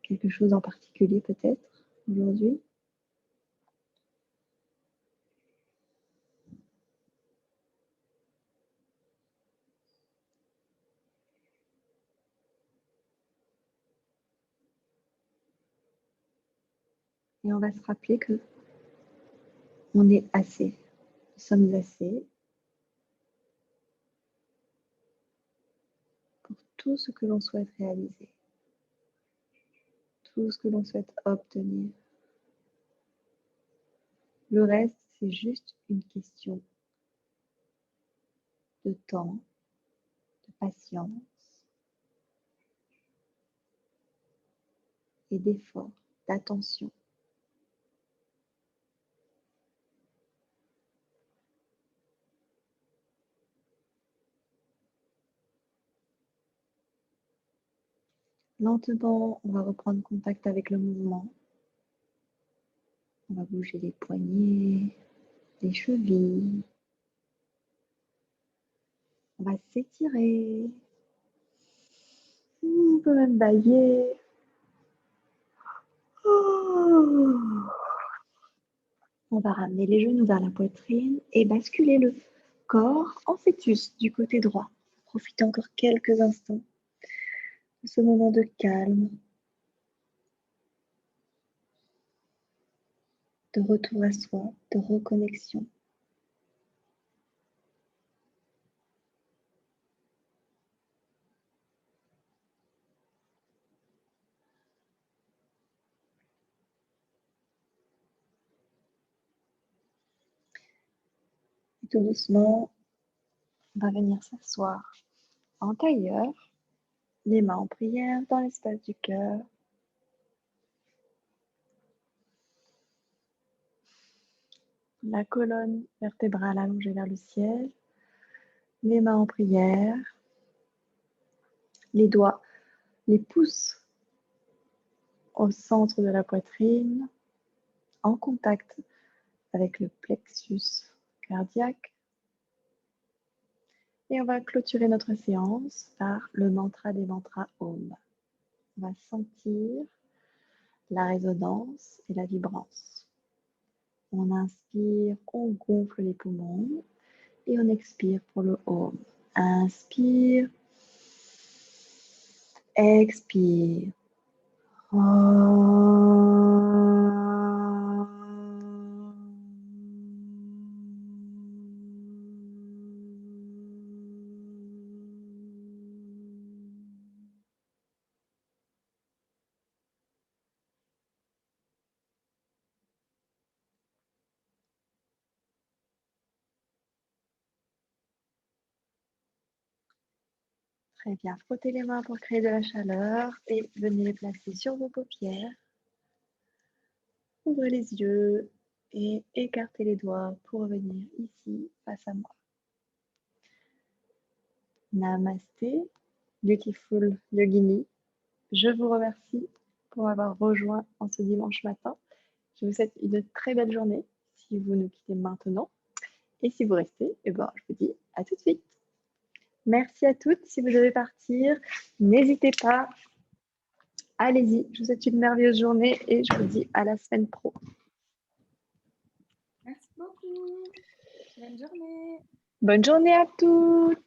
quelque chose en particulier peut-être aujourd'hui. Et on va se rappeler que on est assez, nous sommes assez pour tout ce que l'on souhaite réaliser, tout ce que l'on souhaite obtenir. Le reste, c'est juste une question de temps, de patience et d'effort, d'attention. Lentement, on va reprendre contact avec le mouvement. On va bouger les poignets, les chevilles. On va s'étirer. On peut même bâiller. On va ramener les genoux vers la poitrine et basculer le corps en fœtus du côté droit. Profitez encore quelques instants de ce moment de calme, de retour à soi, de reconnexion. Et tout doucement, on va venir s'asseoir en tailleur, les mains en prière dans l'espace du cœur. La colonne vertébrale allongée vers le ciel, les mains en prière, les doigts, les pouces au centre de la poitrine, en contact avec le plexus cardiaque. Et on va clôturer notre séance par le mantra des mantras Om. On va sentir la résonance et la vibrance. On inspire, on gonfle les poumons et on expire pour le Om. Inspire, expire. Très bien. Frottez les mains pour créer de la chaleur et venez les placer sur vos paupières. Ouvrez les yeux et écartez les doigts pour revenir ici face à moi. Namasté, beautiful yogini. Je vous remercie pour m'avoir rejoint en ce dimanche matin. Je vous souhaite une très belle journée si vous nous quittez maintenant. Et si vous restez, je vous dis à tout de suite. Merci à toutes. Si vous devez partir, n'hésitez pas. Allez-y. Je vous souhaite une merveilleuse journée et je vous dis à la semaine pro. Merci beaucoup. Bonne journée. Bonne journée à toutes.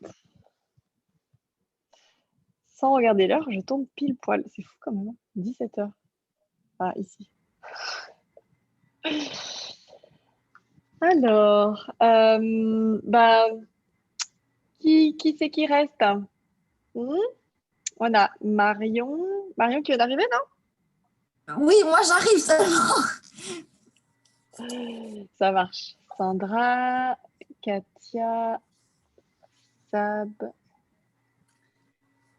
Sans regarder l'heure, je tombe pile poil. C'est fou quand même. 17h. Ah, ici. Alors, qui c'est qui reste? On a Marion. Marion qui vient d'arriver, non? Oui, moi j'arrive seulement. Ça marche. Sandra, Katia, Sab,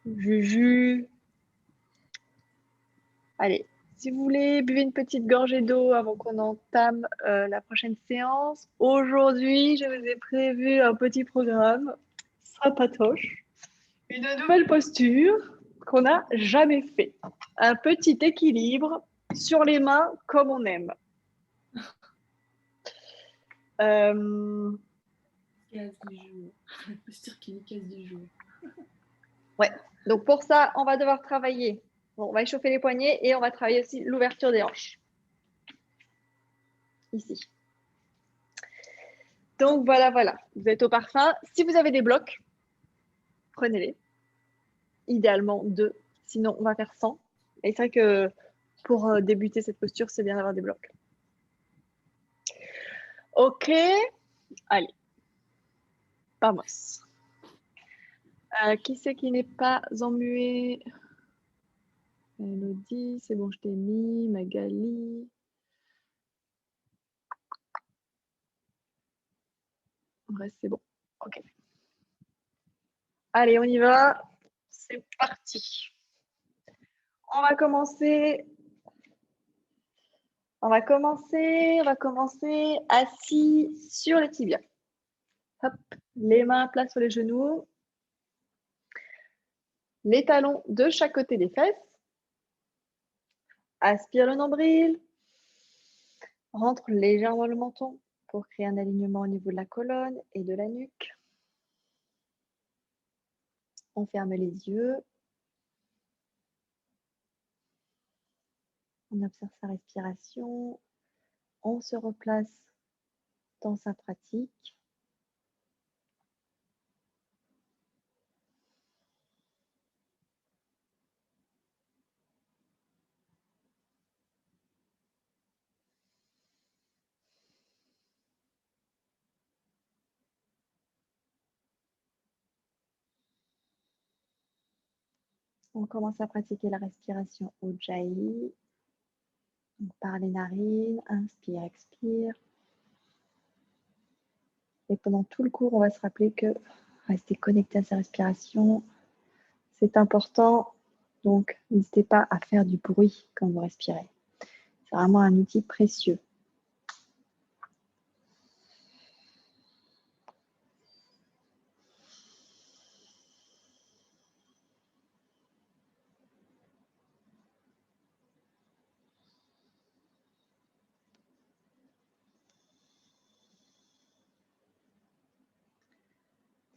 Juju. Allez, si vous voulez, buvez une petite gorgée d'eau avant qu'on entame la prochaine séance. Aujourd'hui, je vous ai prévu un petit programme sympatoche. Une nouvelle posture qu'on n'a jamais fait. Un petit équilibre sur les mains comme on aime. Case du jour. La posture qui est case du jour. Donc pour ça, on va devoir travailler. Bon, on va échauffer les poignets et on va travailler aussi l'ouverture des hanches. Ici. Donc voilà. Vous êtes au parfum. Si vous avez des blocs, prenez-les. Idéalement 2. Sinon, on va faire 100. Et c'est vrai que pour débuter cette posture, c'est bien d'avoir des blocs. Ok. Allez. Vamos. Qui c'est qui n'est pas emmué? Elodie, c'est bon, je t'ai mis. Magali. Bref, c'est bon. Ok. Allez, on y va. C'est parti. On va commencer assis sur les tibias. Hop, les mains à plat sur les genoux. Les talons de chaque côté des fesses. Aspire le nombril. Rentre légèrement le menton pour créer un alignement au niveau de la colonne et de la nuque. On ferme les yeux. On observe sa respiration. On se replace dans sa pratique. On commence à pratiquer la respiration Ujjayi. Par les narines, inspire, expire. Et pendant tout le cours, on va se rappeler que rester connecté à sa respiration, c'est important. Donc, n'hésitez pas à faire du bruit quand vous respirez. C'est vraiment un outil précieux.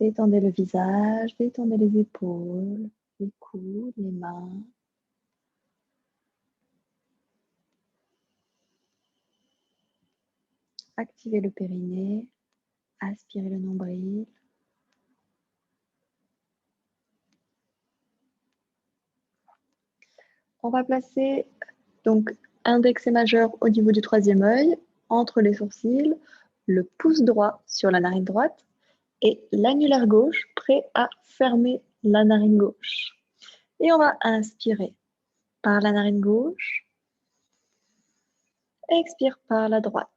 Détendez le visage, détendez les épaules, les coudes, les mains. Activez le périnée, aspirez le nombril. On va placer donc index et majeur au niveau du troisième œil, entre les sourcils, le pouce droit sur la narine droite et l'annulaire gauche prêt à fermer la narine gauche. Et on va inspirer par la narine gauche, expire par la droite.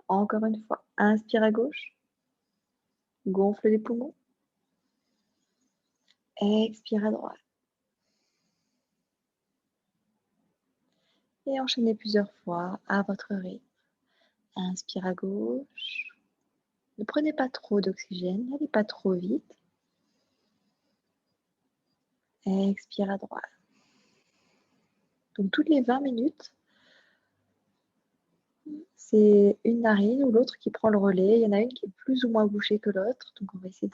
Encore une fois, inspire à gauche, gonfle les poumons, Expire à droite. Et enchaînez plusieurs fois à votre rythme. Inspire à gauche. Ne prenez pas trop d'oxygène, n'allez pas trop vite. Expire à droite. Donc toutes les 20 minutes, c'est une narine ou l'autre qui prend le relais. Il y en a une qui est plus ou moins bouchée que l'autre. Donc on va essayer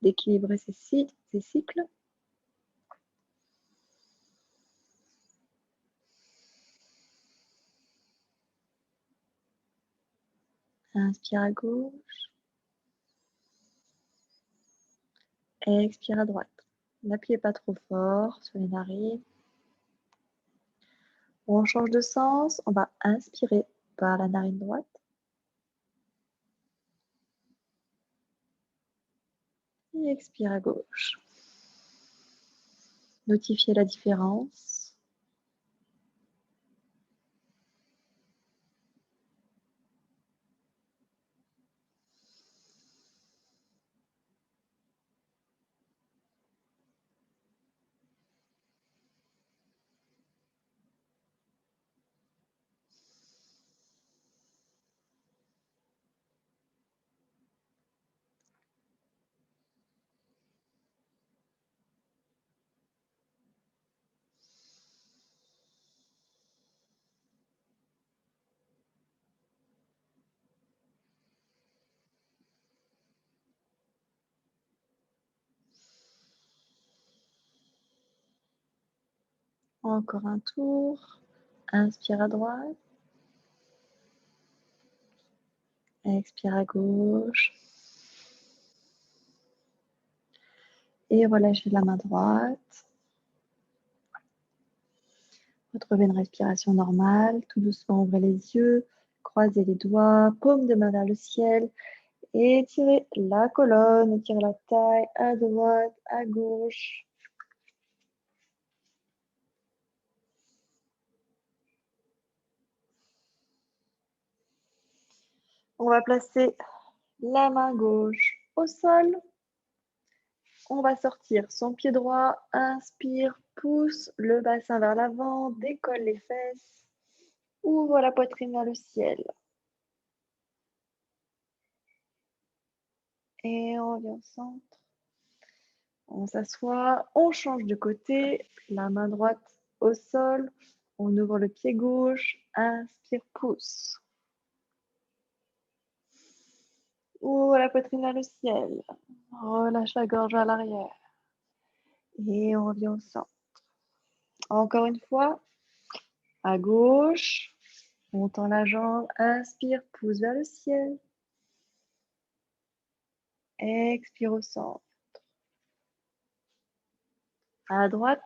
d'équilibrer ces cycles. Inspire à gauche. Expire à droite. N'appuyez pas trop fort sur les narines. On change de sens. On va inspirer par la narine droite. Et expire à gauche. Notifiez la différence. Encore un tour. Inspire à droite. Expire à gauche. Et relâchez la main droite. Retrouvez une respiration normale. Tout doucement, ouvrez les yeux. Croisez les doigts. Paume de main vers le ciel. Étirez la colonne. Étirez la taille à droite, à gauche. On va placer la main gauche au sol. On va sortir son pied droit. Inspire, pousse le bassin vers l'avant, décolle les fesses. Ouvre la poitrine vers le ciel. Et on revient au centre. On s'assoit, on change de côté. La main droite au sol. On ouvre le pied gauche. Inspire, pousse. Ouvre la poitrine vers le ciel. Relâche la gorge à l'arrière. Et on revient au centre. Encore une fois. À gauche. On tend la jambe. Inspire, pousse vers le ciel. Expire au centre. À droite.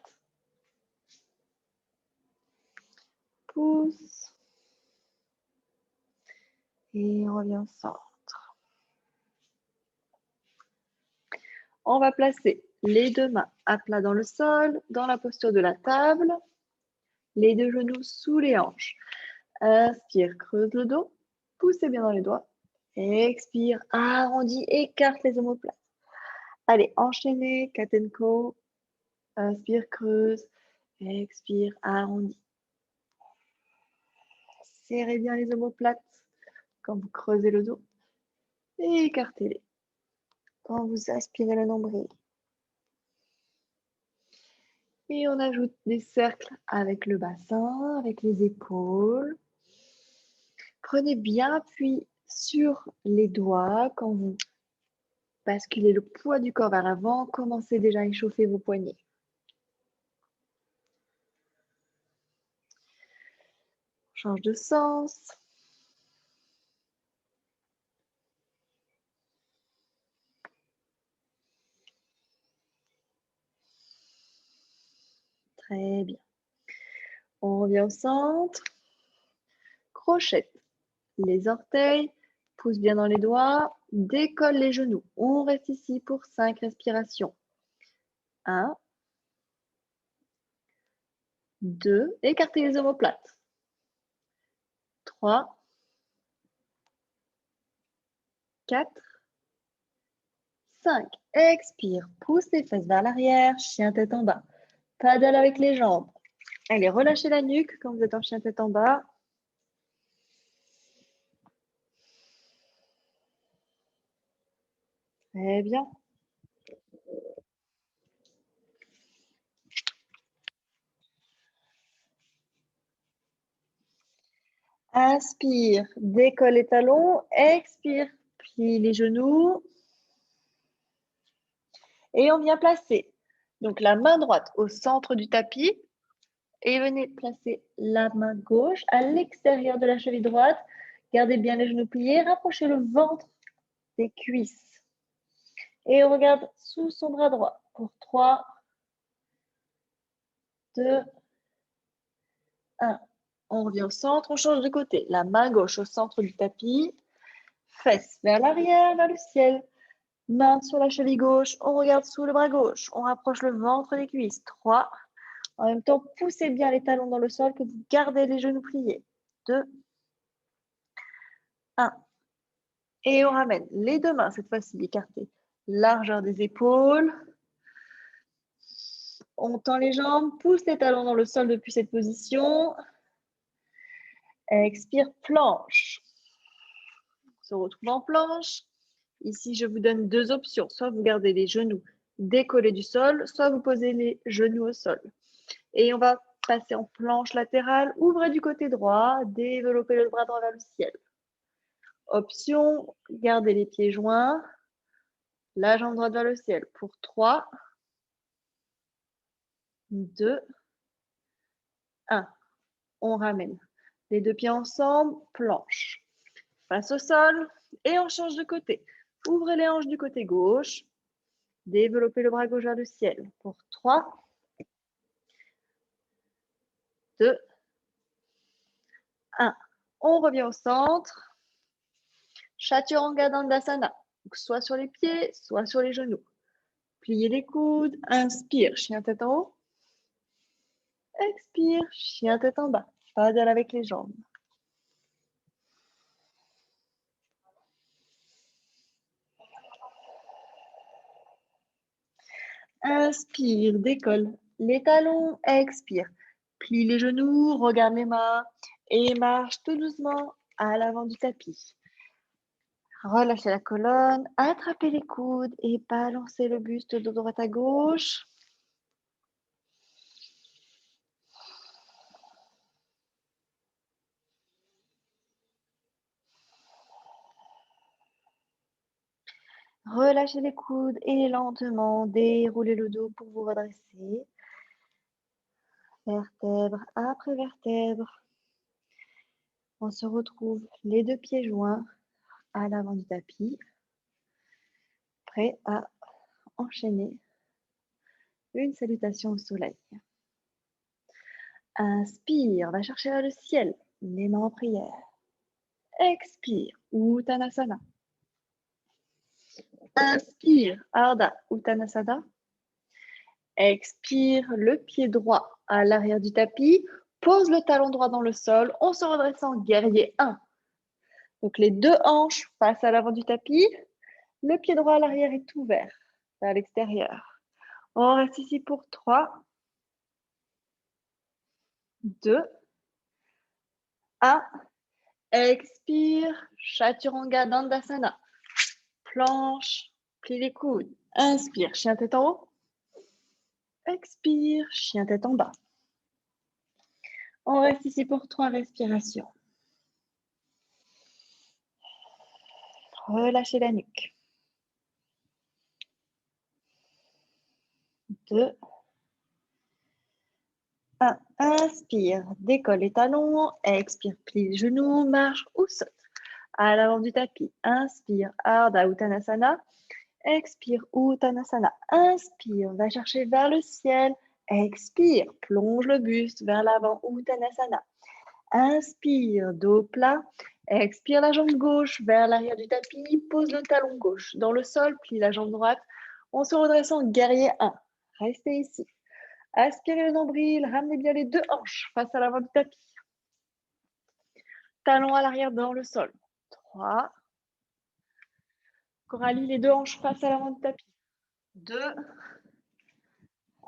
Pousse. Et on revient au centre. On va placer les deux mains à plat dans le sol, dans la posture de la table. Les deux genoux sous les hanches. Inspire, creuse le dos. Poussez bien dans les doigts. Expire, arrondis, écarte les omoplates. Allez, enchaînez, cat and co. Inspire, creuse. Expire, arrondis. Serrez bien les omoplates quand vous creusez le dos. Et écartez-les quand vous aspirez le nombril. Et on ajoute des cercles avec le bassin, avec les épaules. Prenez bien appui sur les doigts quand vous basculez le poids du corps vers l'avant. Commencez déjà à échauffer vos poignets. Change de sens. Très bien. On revient au centre. Crochette les orteils. Pousse bien dans les doigts. Décolle les genoux. On reste ici pour 5 respirations. 1, 2. Écartez les omoplates. 3, 4, 5. Expire, pousse les fesses vers l'arrière, chien tête en bas. Paddle avec les jambes. Allez, relâchez la nuque quand vous êtes en chien tête en bas. Très bien. Inspire, décolle les talons. Expire, plie les genoux. Et on vient placer donc la main droite au centre du tapis. Et venez placer la main gauche à l'extérieur de la cheville droite. Gardez bien les genoux pliés. Rapprochez le ventre des cuisses. Et on regarde sous son bras droit pour 3, 2, 1. On revient au centre, on change de côté. La main gauche au centre du tapis. Fesses vers l'arrière, vers le ciel. Main sur la cheville gauche. On regarde sous le bras gauche. On rapproche le ventre des cuisses. 3. En même temps, poussez bien les talons dans le sol, que vous gardez les genoux pliés. 2, 1. Et on ramène les deux mains, cette fois-ci écartées. Largeur des épaules. On tend les jambes, pousse les talons dans le sol depuis cette position. Expire, planche. On se retrouve en planche. Ici, je vous donne deux options. Soit vous gardez les genoux décollés du sol, soit vous posez les genoux au sol. Et on va passer en planche latérale. Ouvrez du côté droit, développez le bras droit vers le ciel. Option, gardez les pieds joints, la jambe droite vers le ciel. Pour 3, 2, 1. On ramène les deux pieds ensemble, planche. Face au sol et on change de côté. Ouvrez les hanches du côté gauche. Développez le bras gauche vers le ciel. Pour 3, 2, 1. On revient au centre. Chaturanga Dandasana. Donc, soit sur les pieds, soit sur les genoux. Pliez les coudes. Inspire, chien tête en haut. Expire, chien tête en bas. Paddle avec les jambes. Inspire, décolle les talons. Expire, plie les genoux, regarde les mains et marche tout doucement à l'avant du tapis. Relâchez la colonne, attrapez les coudes et balancez le buste de droite à gauche. Relâchez les coudes et lentement déroulez le dos pour vous redresser. Vertèbre après vertèbre. On se retrouve les deux pieds joints à l'avant du tapis, prêt à enchaîner une salutation au soleil. Inspire, va chercher vers le ciel, les mains en prière. Expire, Uttanasana. Inspire, Ardha Uttanasana. Expire, le pied droit à l'arrière du tapis. Pose le talon droit dans le sol. On se redresse en guerrier 1. Donc les deux hanches face à l'avant du tapis. Le pied droit à l'arrière est ouvert vers l'extérieur. On reste ici pour 3, 2, 1. Expire, Chaturanga Dandasana. Planche, plie les coudes. Inspire, chien tête en haut. Expire, chien tête en bas. On reste ici pour 3 respirations. Relâchez la nuque. 2, 1. Inspire, décolle les talons. Expire, plie les genoux, marche ou saute. À l'avant du tapis. Inspire, Ardha Uttanasana. Expire, Uttanasana. Inspire, va chercher vers le ciel. Expire, plonge le buste vers l'avant, Uttanasana. Inspire, dos plat. Expire la jambe gauche vers l'arrière du tapis. Pose le talon gauche dans le sol, plie la jambe droite. On se redresse en guerrier 1. Restez ici. Aspirez le nombril, ramenez bien les deux hanches face à l'avant du tapis. Talons à l'arrière dans le sol. 3. Coralie, les deux hanches face à l'avant du tapis. 2,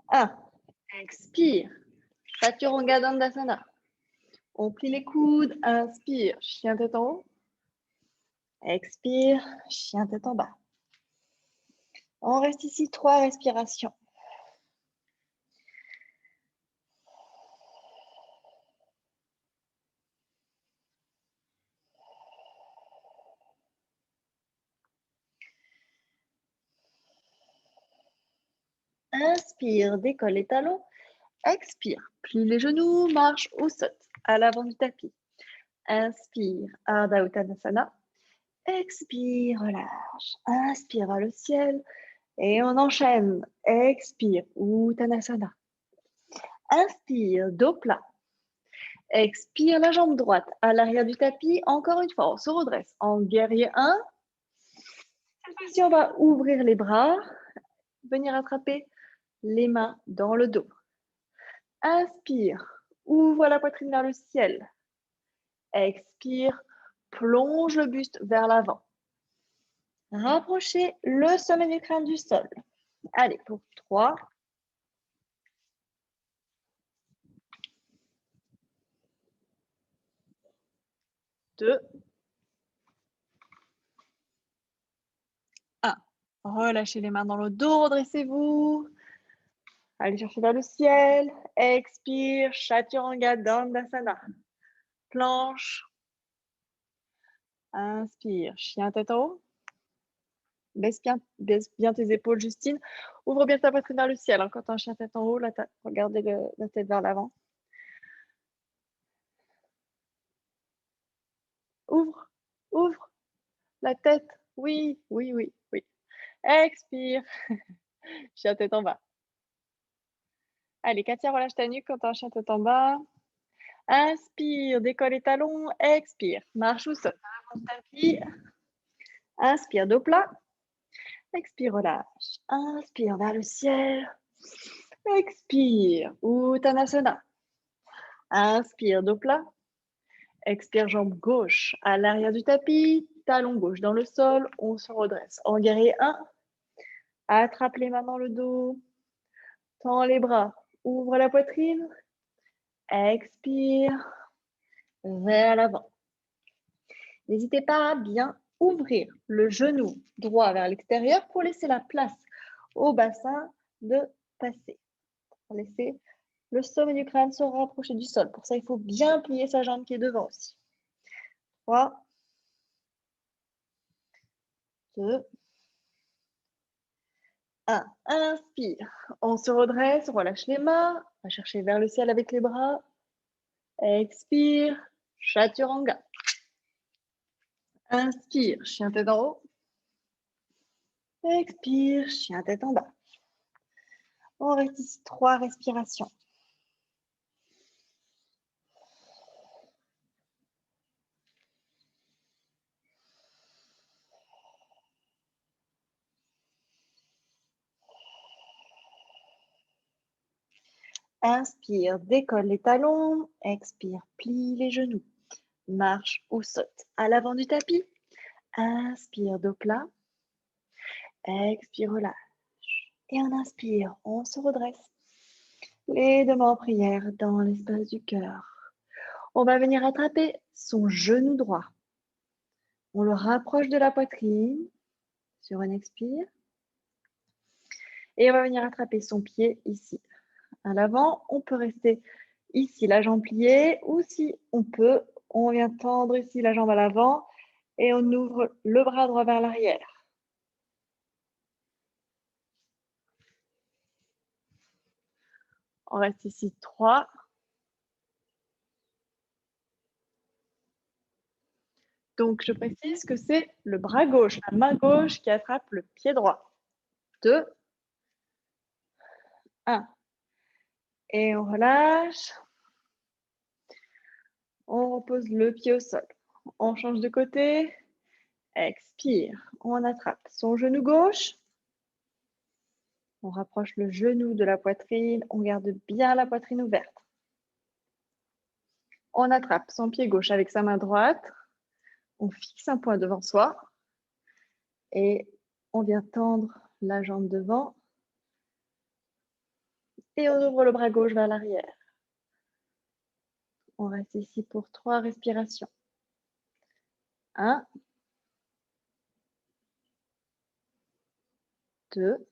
1. Expire. Chaturanga Dandasana. On plie les coudes. Inspire. Chien tête en haut. Expire. Chien tête en bas. On reste ici 3 respirations. Inspire, décolle les talons. Expire, plie les genoux, marche ou saute à l'avant du tapis. Inspire, Ardha Uttanasana. Expire, relâche. Inspire vers le ciel et on enchaîne. Expire, Uttanasana. Inspire, dos plat. Expire la jambe droite à l'arrière du tapis. Encore une fois, on se redresse en guerrier 1. Cette fois-ci, on va ouvrir les bras, venir attraper les mains dans le dos. Inspire, ouvre la poitrine vers le ciel. Expire, plonge le buste vers l'avant. Rapprochez le sommet du crâne du sol. Allez, pour 3, 2, 1. Relâchez les mains dans le dos, redressez-vous. Allez chercher vers le ciel. Expire, Chaturanga Dandasana. Planche. Inspire, chien tête en haut. Baisse bien tes épaules, Justine. Ouvre bien ta poitrine vers le ciel. Quand tu as un chien tête en haut, là, regardez la tête vers l'avant. Ouvre, ouvre la tête. Oui, oui, oui, oui. Expire. Chien tête en bas. Allez, Katia, relâche ta nuque quand tu as un chien tête en bas. Inspire, décolle les talons. Expire, marche ou saute. Tapis. Inspire, dos plat. Expire, relâche. Inspire vers le ciel. Expire, Uttanasana. Inspire, dos plat. Expire, jambe gauche à l'arrière du tapis. Talon gauche dans le sol. On se redresse. En guerrier 1. Attrape les mains dans le dos. Tends les bras. Ouvre la poitrine. Expire. Vers l'avant. N'hésitez pas à bien ouvrir le genou droit vers l'extérieur pour laisser la place au bassin de passer. Laissez le sommet du crâne se rapprocher du sol. Pour ça, il faut bien plier sa jambe qui est devant aussi. 3, 2, 1. Inspire. On se redresse, on relâche les mains. On va chercher vers le ciel avec les bras. Expire. Chaturanga. Inspire. Chien tête en haut. Expire. Chien tête en bas. On reste ici 3 respirations. Inspire, décolle les talons. Expire, plie les genoux. Marche ou saute à l'avant du tapis. Inspire, dos plat. Expire, relâche. Et on inspire, on se redresse. Les deux mains en prière dans l'espace du cœur. On va venir attraper son genou droit. On le rapproche de la poitrine sur une expire. Et on va venir attraper son pied ici. À l'avant, on peut rester ici, la jambe pliée, ou si on peut, on vient tendre ici la jambe à l'avant et on ouvre le bras droit vers l'arrière. On reste ici 3. Donc, je précise que c'est le bras gauche, la main gauche qui attrape le pied droit. 2, 1. Et on relâche. On repose le pied au sol. On change de côté. Expire. On attrape son genou gauche. On rapproche le genou de la poitrine. On garde bien la poitrine ouverte. On attrape son pied gauche avec sa main droite. On fixe un point devant soi. Et on vient tendre la jambe devant. Et on ouvre le bras gauche vers l'arrière. On reste ici pour 3 respirations. 1, 2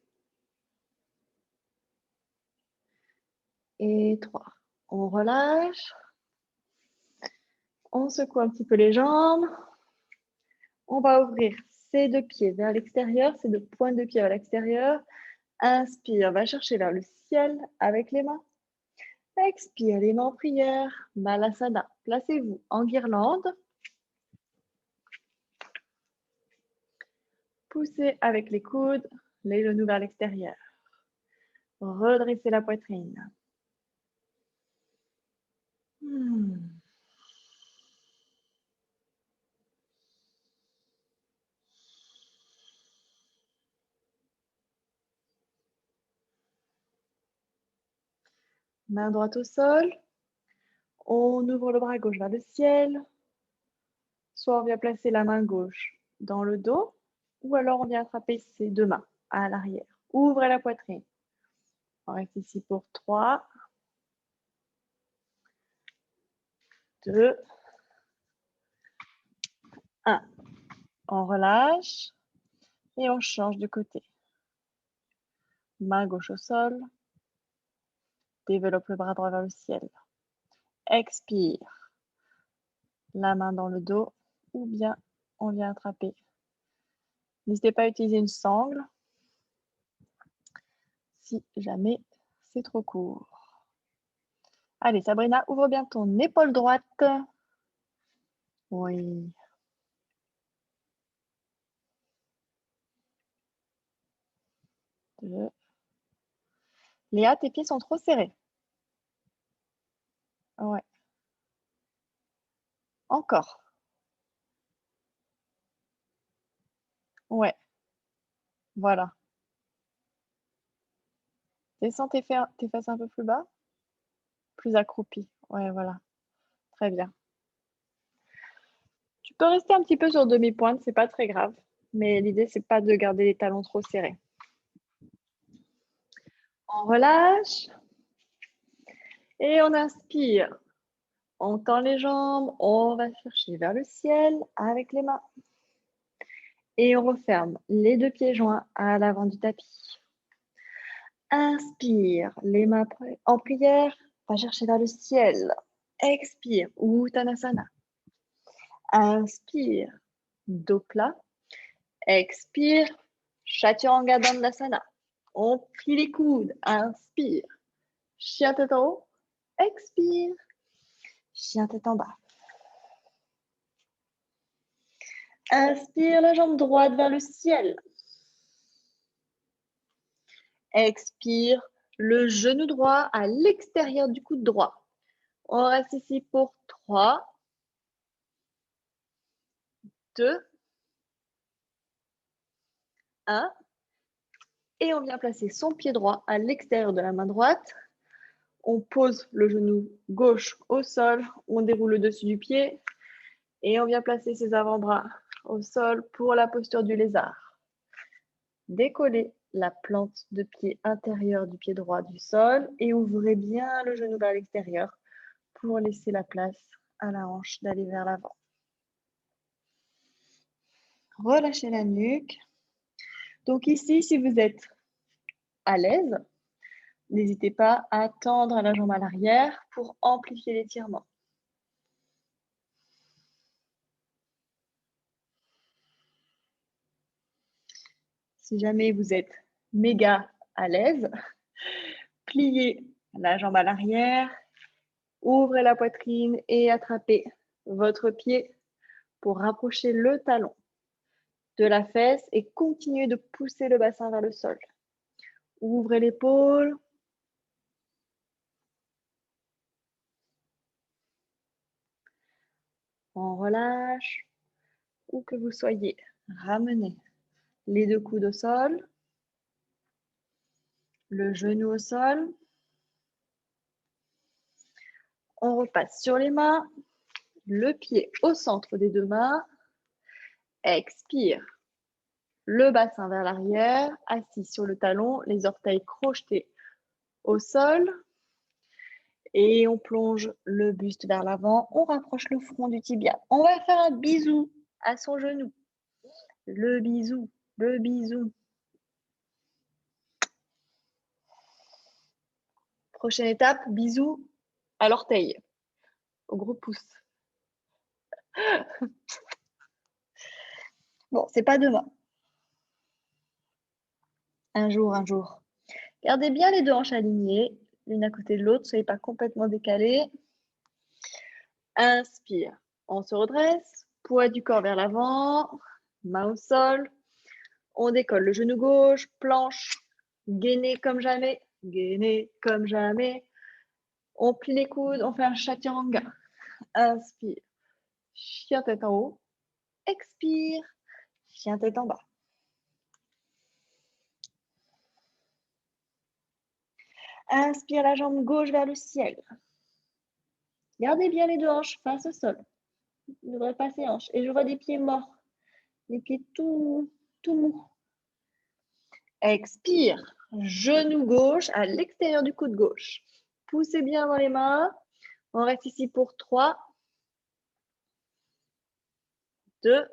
et 3. On relâche. On secoue un petit peu les jambes. On va ouvrir ses 2 pieds vers l'extérieur, ses 2 pointes de pied vers l'extérieur. Inspire, va chercher vers le ciel avec les mains. Expire, les mains en prière. Malasana. Placez-vous en guirlande. Poussez avec les coudes, les genoux vers l'extérieur. Redressez la poitrine. Main droite au sol. On ouvre le bras gauche vers le ciel. Soit on vient placer la main gauche dans le dos, ou alors on vient attraper ses 2 mains à l'arrière. Ouvrez la poitrine. On reste ici pour 3, 2, 1. On relâche et on change de côté. Main gauche au sol. Développe le bras droit vers le ciel. Expire. La main dans le dos ou bien on vient attraper. N'hésitez pas à utiliser une sangle si jamais c'est trop court. Allez, Sabrina, ouvre bien ton épaule droite. Oui. Deux. Léa, tes pieds sont trop serrés. Ouais. Encore. Ouais. Voilà. Descends tes fesses un peu plus bas. Plus accroupies. Ouais, voilà. Très bien. Tu peux rester un petit peu sur demi-pointe, c'est pas très grave. Mais l'idée, c'est pas de garder les talons trop serrés. On relâche. Et on inspire. On tend les jambes. On va chercher vers le ciel avec les mains. Et on referme les 2 pieds joints à l'avant du tapis. Inspire, les mains en prière, va chercher vers le ciel. Expire, Uttanasana. Inspire, dos plat. Expire, Chaturanga Dandasana. On plie les coudes. Inspire, chien tête en haut. Expire, chien tête en bas. Inspire, la jambe droite vers le ciel. Expire, le genou droit à l'extérieur du coude droit. On reste ici pour 3, 2, 1. Et on vient placer son pied droit à l'extérieur de la main droite. On pose le genou gauche au sol. On déroule le dessus du pied. Et on vient placer ses avant-bras au sol pour la posture du lézard. Décollez la plante de pied intérieure du pied droit du sol et ouvrez bien le genou vers l'extérieur pour laisser la place à la hanche d'aller vers l'avant. Relâchez la nuque. Donc ici, si vous êtes à l'aise, n'hésitez pas à tendre la jambe à l'arrière pour amplifier l'étirement. Si jamais vous êtes méga à l'aise, pliez la jambe à l'arrière, ouvrez la poitrine et attrapez votre pied pour rapprocher le talon de la fesse et continuez de pousser le bassin vers le sol. Ouvrez l'épaule. On relâche. Où que vous soyez, ramenez les 2 coudes au sol, le genou au sol. On repasse sur les mains, le pied au centre des 2 mains. Expire. le bassin vers l'arrière, assis sur le talon, les orteils crochetés au sol. Et on plonge le buste vers l'avant, on rapproche le front du tibia. On va faire un bisou à son genou. Le bisou, le bisou. Prochaine étape, bisou à l'orteil, au gros pouce. Bon, c'est pas demain. Un jour, un jour. Gardez bien les deux hanches alignées, l'une à côté de l'autre, soyez pas complètement décalés. Inspire, on se redresse, poids du corps vers l'avant, main au sol. On décolle le genou gauche, planche, gainé comme jamais, gainé comme jamais. On plie les coudes, on fait un chaturanga. Inspire, chien tête en haut. Expire, chien tête en bas. Inspire la jambe gauche vers le ciel. Gardez bien les deux hanches face au sol. N'ouvrez pas ces hanches. Et je vois des pieds morts. Les pieds tout mous. Expire. Genou gauche à l'extérieur du coude gauche. Poussez bien dans les mains. On reste ici pour 3, 2,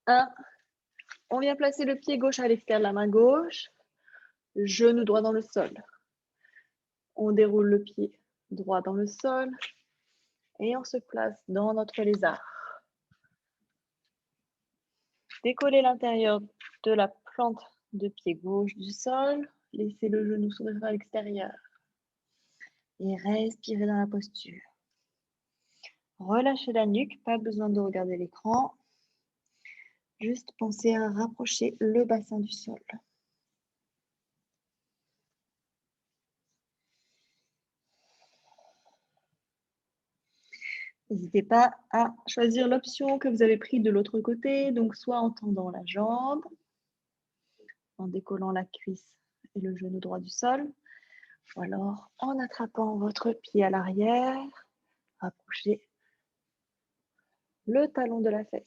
1. On vient placer le pied gauche à l'extérieur de la main gauche. Genou droit dans le sol. On déroule le pied droit dans le sol. Et on se place dans notre lézard. Décollez l'intérieur de la plante de pied gauche du sol. Laissez le genou s'ouvrir vers l'extérieur. Et respirez dans la posture. Relâchez la nuque, pas besoin de regarder l'écran. Juste pensez à rapprocher le bassin du sol. N'hésitez pas à choisir l'option que vous avez prise de l'autre côté, donc soit en tendant la jambe, en décollant la cuisse et le genou droit du sol, ou alors en attrapant votre pied à l'arrière, rapprochez le talon de la fesse.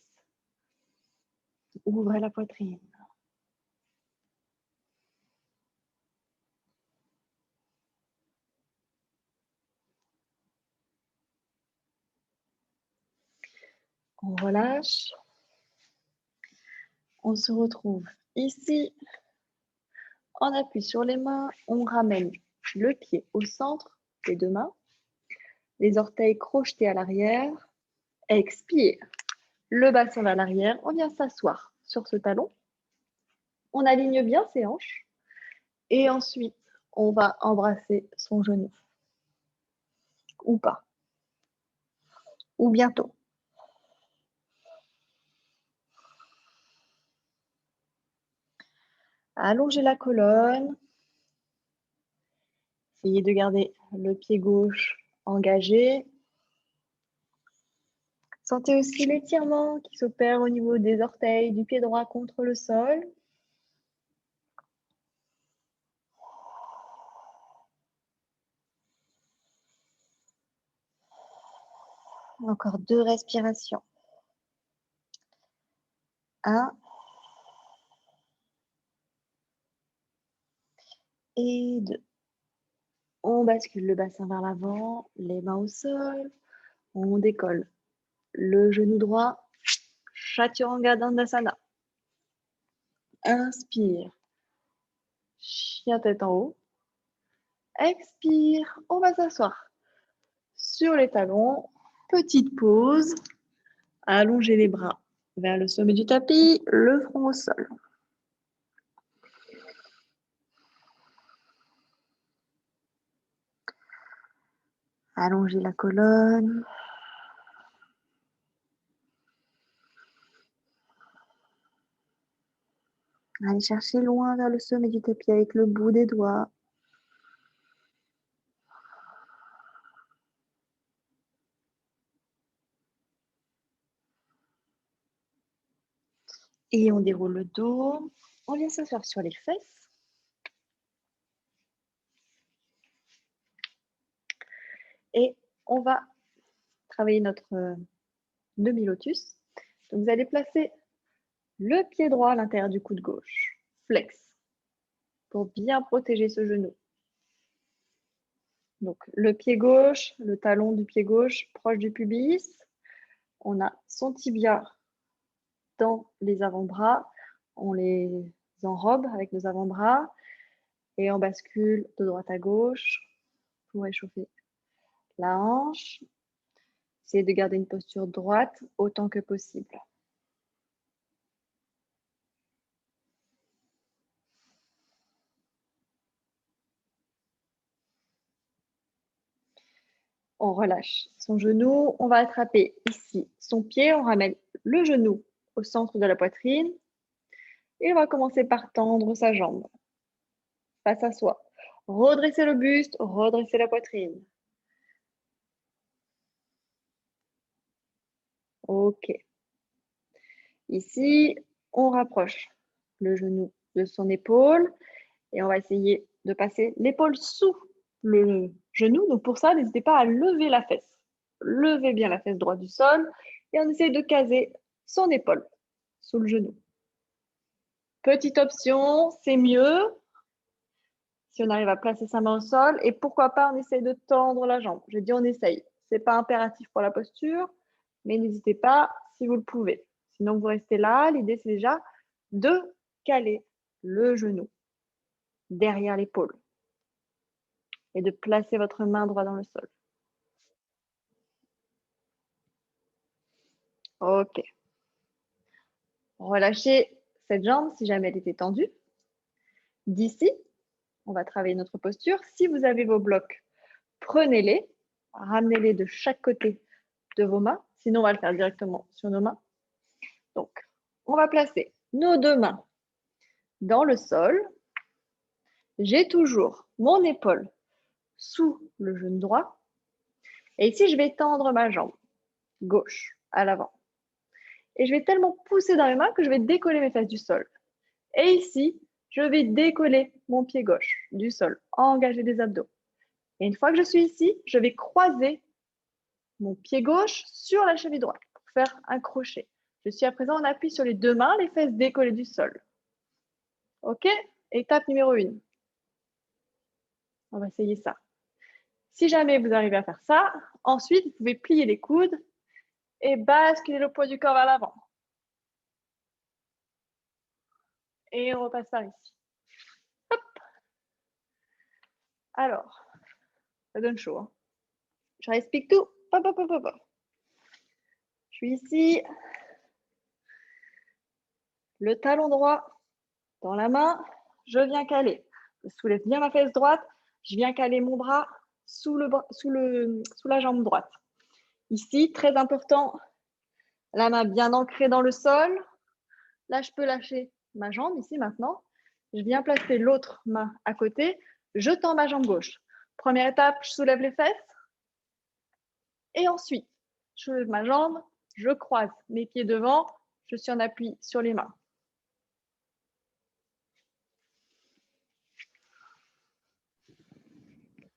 Ouvrez la poitrine. On relâche. On se retrouve ici. On appuie sur les mains. On ramène le pied au centre des deux mains. Les orteils crochetés à l'arrière. Expire. Le bassin vers l'arrière. On vient s'asseoir sur ce talon. On aligne bien ses hanches. Et ensuite, on va embrasser son genou. Ou pas. Ou bientôt. Allongez la colonne. Essayez de garder le pied gauche engagé. Sentez aussi l'étirement qui s'opère au niveau des orteils du pied droit contre le sol. Encore 2 respirations. 1 et 2. On bascule le bassin vers l'avant, les mains au sol. On décolle le genou droit. Chaturanga Dandasana. Inspire. Chien tête en haut. Expire. On va s'asseoir sur les talons. Petite pause. Allongez les bras vers le sommet du tapis, le front au sol. Allongez la colonne. Allez chercher loin vers le sommet du tapis avec le bout des doigts. Et on déroule le dos. On vient s'asseoir sur les fesses. Et on va travailler notre demi-lotus. Donc vous allez placer le pied droit à l'intérieur du coude gauche. Flex. Pour bien protéger ce genou. Donc, le pied gauche, le talon du pied gauche proche du pubis. On a son tibia dans les avant-bras. On les enrobe avec nos avant-bras et on bascule de droite à gauche pour échauffer la hanche. Essayez de garder une posture droite autant que possible. On relâche son genou, on va attraper ici son pied, on ramène le genou au centre de la poitrine et on va commencer par tendre sa jambe face à soi. Redresser le buste, redresser la poitrine. Ok. Ici, on rapproche le genou de son épaule et on va essayer de passer l'épaule sous le genou. Donc pour ça, n'hésitez pas à lever la fesse. Levez bien la fesse droite du sol et on essaye de caser son épaule sous le genou. Petite option, c'est mieux si on arrive à placer sa main au sol et pourquoi pas on essaye de tendre la jambe. Je dis on essaye. Ce n'est pas impératif pour la posture, mais n'hésitez pas si vous le pouvez. Sinon, vous restez là. L'idée, c'est déjà de caler le genou derrière l'épaule et de placer votre main droite dans le sol. Ok. Relâchez cette jambe si jamais elle était tendue. D'ici, on va travailler notre posture. Si vous avez vos blocs, prenez-les, ramenez-les de chaque côté de vos mains. Sinon, on va le faire directement sur nos mains. Donc, on va placer nos deux mains dans le sol. J'ai toujours mon épaule sous le genou droit. Et ici, je vais tendre ma jambe gauche à l'avant. Et je vais tellement pousser dans mes mains que je vais décoller mes fesses du sol. Et ici, je vais décoller mon pied gauche du sol, engager des abdos. Et une fois que je suis ici, je vais croiser mon pied gauche sur la cheville droite pour faire un crochet. Je suis à présent en appui sur les deux mains, les fesses décollées du sol. OK? Étape numéro 1. On va essayer ça. Si jamais vous arrivez à faire ça, ensuite, vous pouvez plier les coudes et basculer le poids du corps vers l'avant. Et on repasse par ici. Hop. Alors, ça donne chaud. Hein. Je respire tout. Hop, hop, hop, hop. Je suis ici. Le talon droit dans la main. Je viens caler. Je soulève bien ma fesse droite. Je viens caler mon bras sous la jambe droite. Ici, très important, la main bien ancrée dans le sol. Là, je peux lâcher ma jambe ici maintenant. Je viens placer l'autre main à côté. Je tends ma jambe gauche. Première étape, je soulève les fesses. Et ensuite, je lève ma jambe, je croise mes pieds devant. Je suis en appui sur les mains.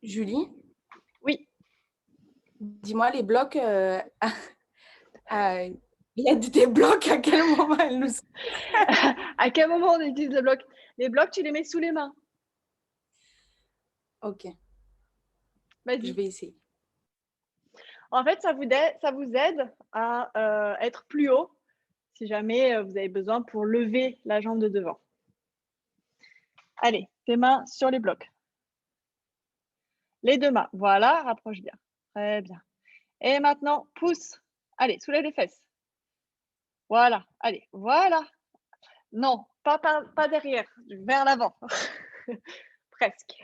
Julie? Oui. Dis-moi, les blocs, il y a des blocs, à quel moment elles nous... À quel moment on utilise le bloc? Les blocs, tu les mets sous les mains. Ok. Vas-y. Je vais essayer. En fait, ça vous aide à être plus haut si jamais vous avez besoin pour lever la jambe de devant. Allez, tes mains sur les blocs. Les deux mains, voilà, rapproche bien. Très bien. Et maintenant, pousse. Allez, soulève les fesses. Voilà, allez, voilà. Non, pas derrière, vers l'avant. Presque.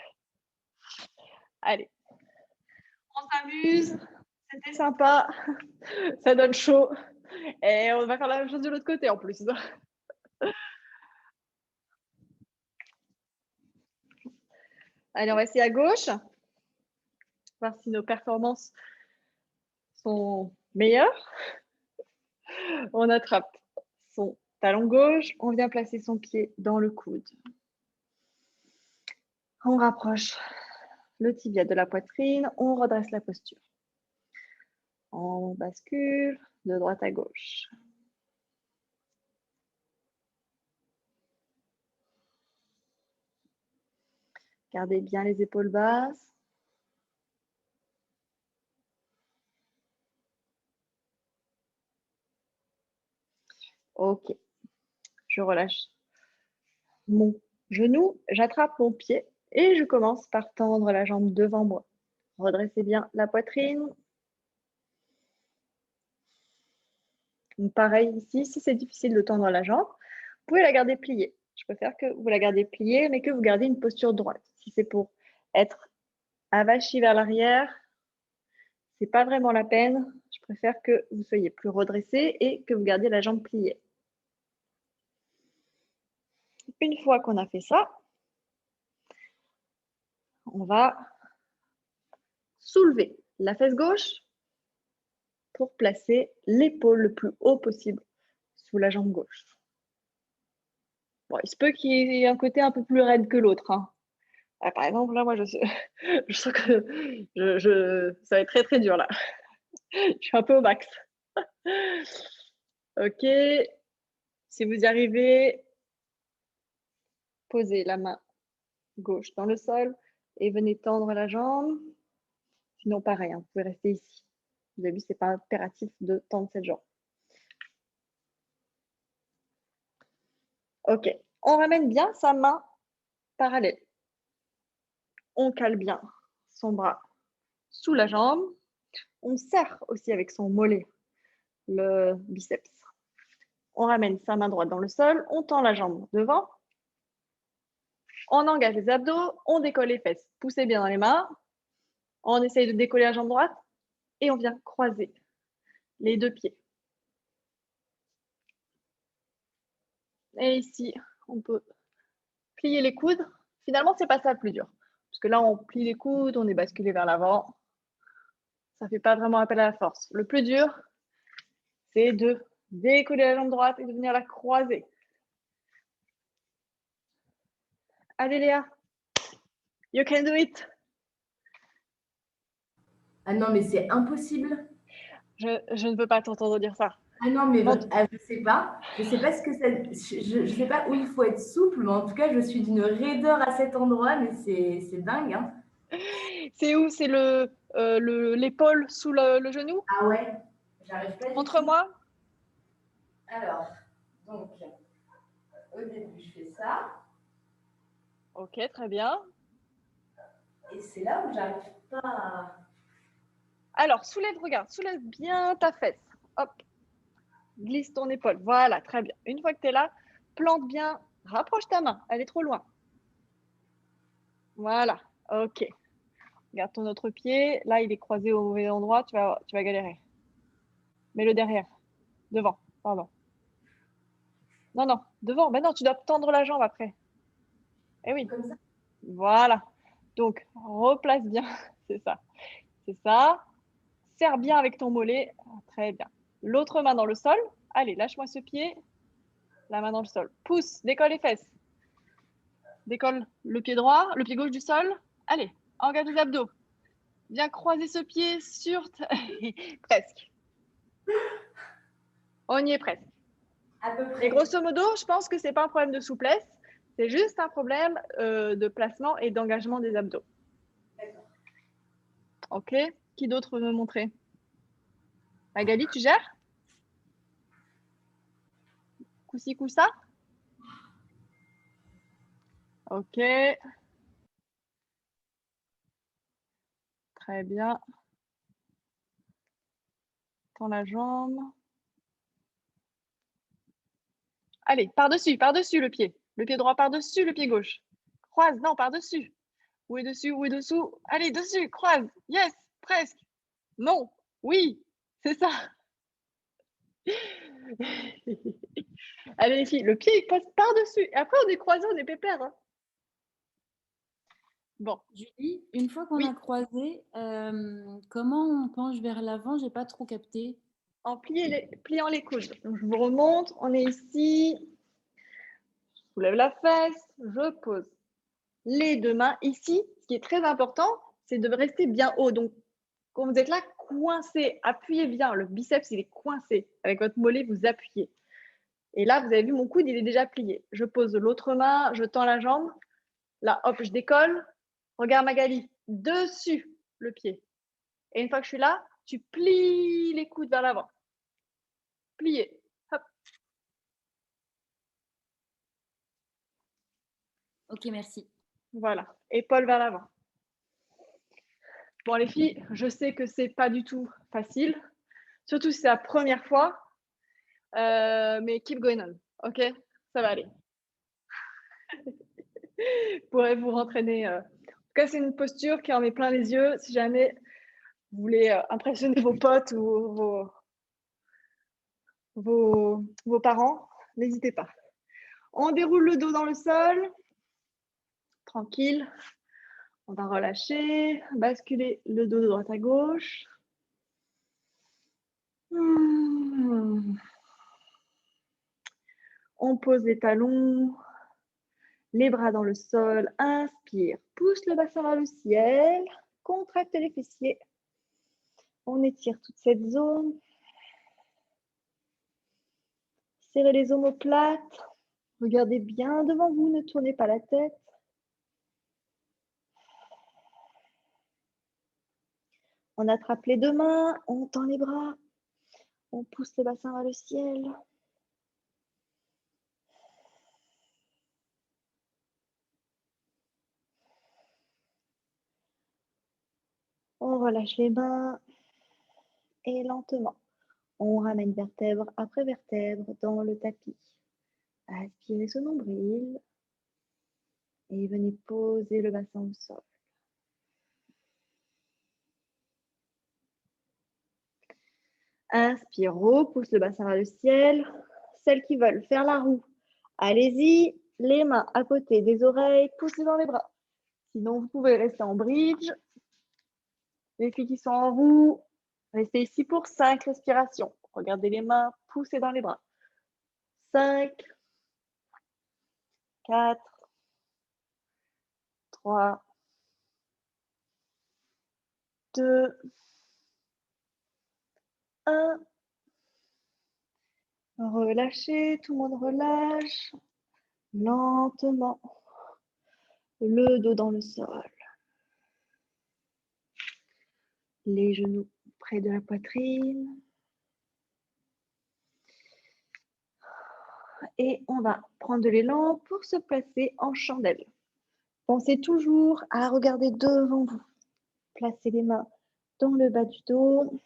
Allez, on s'amuse. C'était sympa. Ça donne chaud. Et on va faire la même chose de l'autre côté en plus. Allez, on va essayer à gauche. Voir si nos performances sont meilleures. On attrape son talon gauche. On vient placer son pied dans le coude. On rapproche le tibia de la poitrine. On redresse la posture. On bascule de droite à gauche. Gardez bien les épaules basses. Ok, je relâche mon genou, j'attrape mon pied et je commence par tendre la jambe devant moi. Redressez bien la poitrine. Donc, pareil ici, si c'est difficile de tendre la jambe, vous pouvez la garder pliée. Je préfère que vous la gardiez pliée, mais que vous gardiez une posture droite. Si c'est pour être avachi vers l'arrière, ce n'est pas vraiment la peine. Je préfère que vous soyez plus redressé et que vous gardiez la jambe pliée. Une fois qu'on a fait ça, on va soulever la fesse gauche pour placer l'épaule le plus haut possible sous la jambe gauche. Bon, il se peut qu'il y ait un côté un peu plus raide que l'autre. Hein. Ah, par exemple, là, moi, je sens que ça va être très, très dur, là. Je suis un peu au max. OK. Si vous y arrivez, posez la main gauche dans le sol et venez tendre la jambe. Sinon, pareil, hein, vous pouvez rester ici. Vous avez vu, ce n'est pas impératif de tendre cette jambe. OK. On ramène bien sa main parallèle. On cale bien son bras sous la jambe. On serre aussi avec son mollet le biceps. On ramène sa main droite dans le sol. On tend la jambe devant. On engage les abdos. On décolle les fesses. Poussez bien dans les mains. On essaye de décoller la jambe droite. Et on vient croiser les deux pieds. Et ici, on peut plier les coudes. Finalement, ce n'est pas ça le plus dur. Parce que là, on plie les coudes, on est basculé vers l'avant. Ça ne fait pas vraiment appel à la force. Le plus dur, c'est de décoller la jambe droite et de venir la croiser. Allez Léa, you can do it. Ah non, mais c'est impossible. Je ne veux pas t'entendre dire ça. Ah non, mais Non. je sais pas. Je sais pas ce que ça. Je sais pas où il faut être souple, mais en tout cas, je suis d'une raideur à cet endroit, mais c'est dingue. Hein. C'est où? C'est l'épaule sous le genou? Ah ouais, j'arrive pas du tout. Montre-moi. Alors, donc, au début, je fais ça. Ok, très bien. Et c'est là où j'arrive pas à... Alors, regarde, soulève bien ta fesse. Hop, glisse ton épaule. Voilà, très bien. Une fois que tu es là, plante bien, rapproche ta main, elle est trop loin. Voilà, ok. Regarde ton autre pied. Là, il est croisé au mauvais endroit, tu vas galérer. Mets-le derrière, devant, pardon. Non, devant. Ben non, tu dois tendre la jambe après. Eh oui. Comme ça. Voilà. Donc, replace bien. C'est ça. C'est ça. Serre bien avec ton mollet. Très bien. L'autre main dans le sol. Allez, lâche-moi ce pied. La main dans le sol. Pousse, décolle les fesses. Décolle le pied droit, le pied gauche du sol. Allez, engage les abdos. Viens croiser ce pied sur... Presque. On y est presque. À peu près. Et grosso modo, je pense que ce n'est pas un problème de souplesse. C'est juste un problème de placement et d'engagement des abdos. D'accord. Ok. Qui d'autre veut me montrer? Magali, tu gères? Coup-ci, coup-ça? Ok. Très bien. Tends la jambe. Allez, par-dessus le pied. Le pied droit par-dessus le pied gauche. Croise, non, par-dessus. Où est dessus, où est dessous? Allez, dessus, croise. Yes, presque. Non, oui, c'est ça. Allez les filles, le pied il passe par-dessus. Et après, on est croisés, on est pépère. Hein. Bon. Julie, une fois qu'on a croisé, comment on penche vers l'avant? J'ai pas trop capté. En pliant les coudes. Donc, je vous remonte. On est ici. Je soulève la fesse. Je pose les deux mains. Ici, ce qui est très important, c'est de rester bien haut. Donc, quand vous êtes là, coincé, appuyez bien. Le biceps, il est coincé. Avec votre mollet, vous appuyez. Et là, vous avez vu, mon coude, il est déjà plié. Je pose l'autre main, je tends la jambe. Là, hop, je décolle. Regarde Magali, dessus le pied. Et une fois que je suis là, tu plies les coudes vers l'avant. Plier. Hop. Ok, merci. Voilà. Épaules vers l'avant. Bon, les filles, je sais que c'est pas du tout facile, surtout si c'est la première fois, mais keep going on, ok? Ça va aller. Vous pourrez vous rentraîner. En tout cas, c'est une posture qui en met plein les yeux si jamais vous voulez impressionner vos potes ou vos parents, n'hésitez pas. On déroule le dos dans le sol, tranquille. On va relâcher, basculer le dos de droite à gauche. On pose les talons, les bras dans le sol. Inspire, pousse le bassin vers le ciel, contracte les fessiers. On étire toute cette zone. Serrez les omoplates. Regardez bien devant vous, ne tournez pas la tête. On attrape les deux mains, on tend les bras, on pousse le bassin vers le ciel. On relâche les mains et lentement, on ramène vertèbre après vertèbre dans le tapis. Aspirez ce nombril et venez poser le bassin au sol. Inspire, repousse le bassin vers le ciel. Celles qui veulent faire la roue, allez-y. Les mains à côté des oreilles, poussez dans les bras. Sinon, vous pouvez rester en bridge. Les filles qui sont en roue, restez ici pour 5 respirations. Regardez les mains, poussez dans les bras. 5, 4, 3, 2, 1. Relâchez, tout le monde relâche. Lentement. Le dos dans le sol. Les genoux près de la poitrine. Et on va prendre de l'élan pour se placer en chandelle. Pensez toujours à regarder devant vous. Placez les mains dans le bas du dos,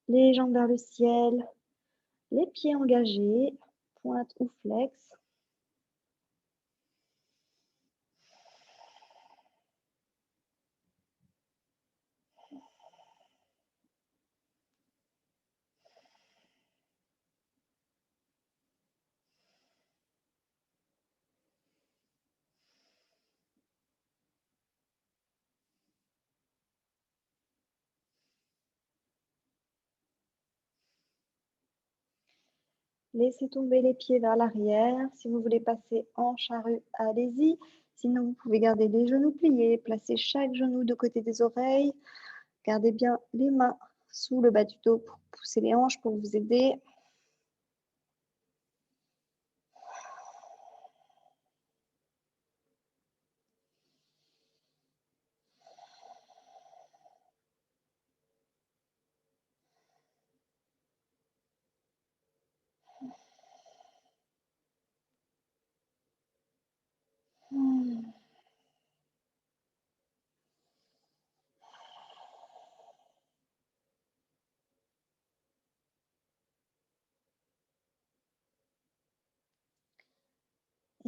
les jambes vers le ciel, les pieds engagés, pointe ou flex. Laissez tomber les pieds vers l'arrière. Si vous voulez passer en charrue, allez-y. Sinon, vous pouvez garder les genoux pliés. Placez chaque genou de côté des oreilles. Gardez bien les mains sous le bas du dos pour pousser les hanches pour vous aider.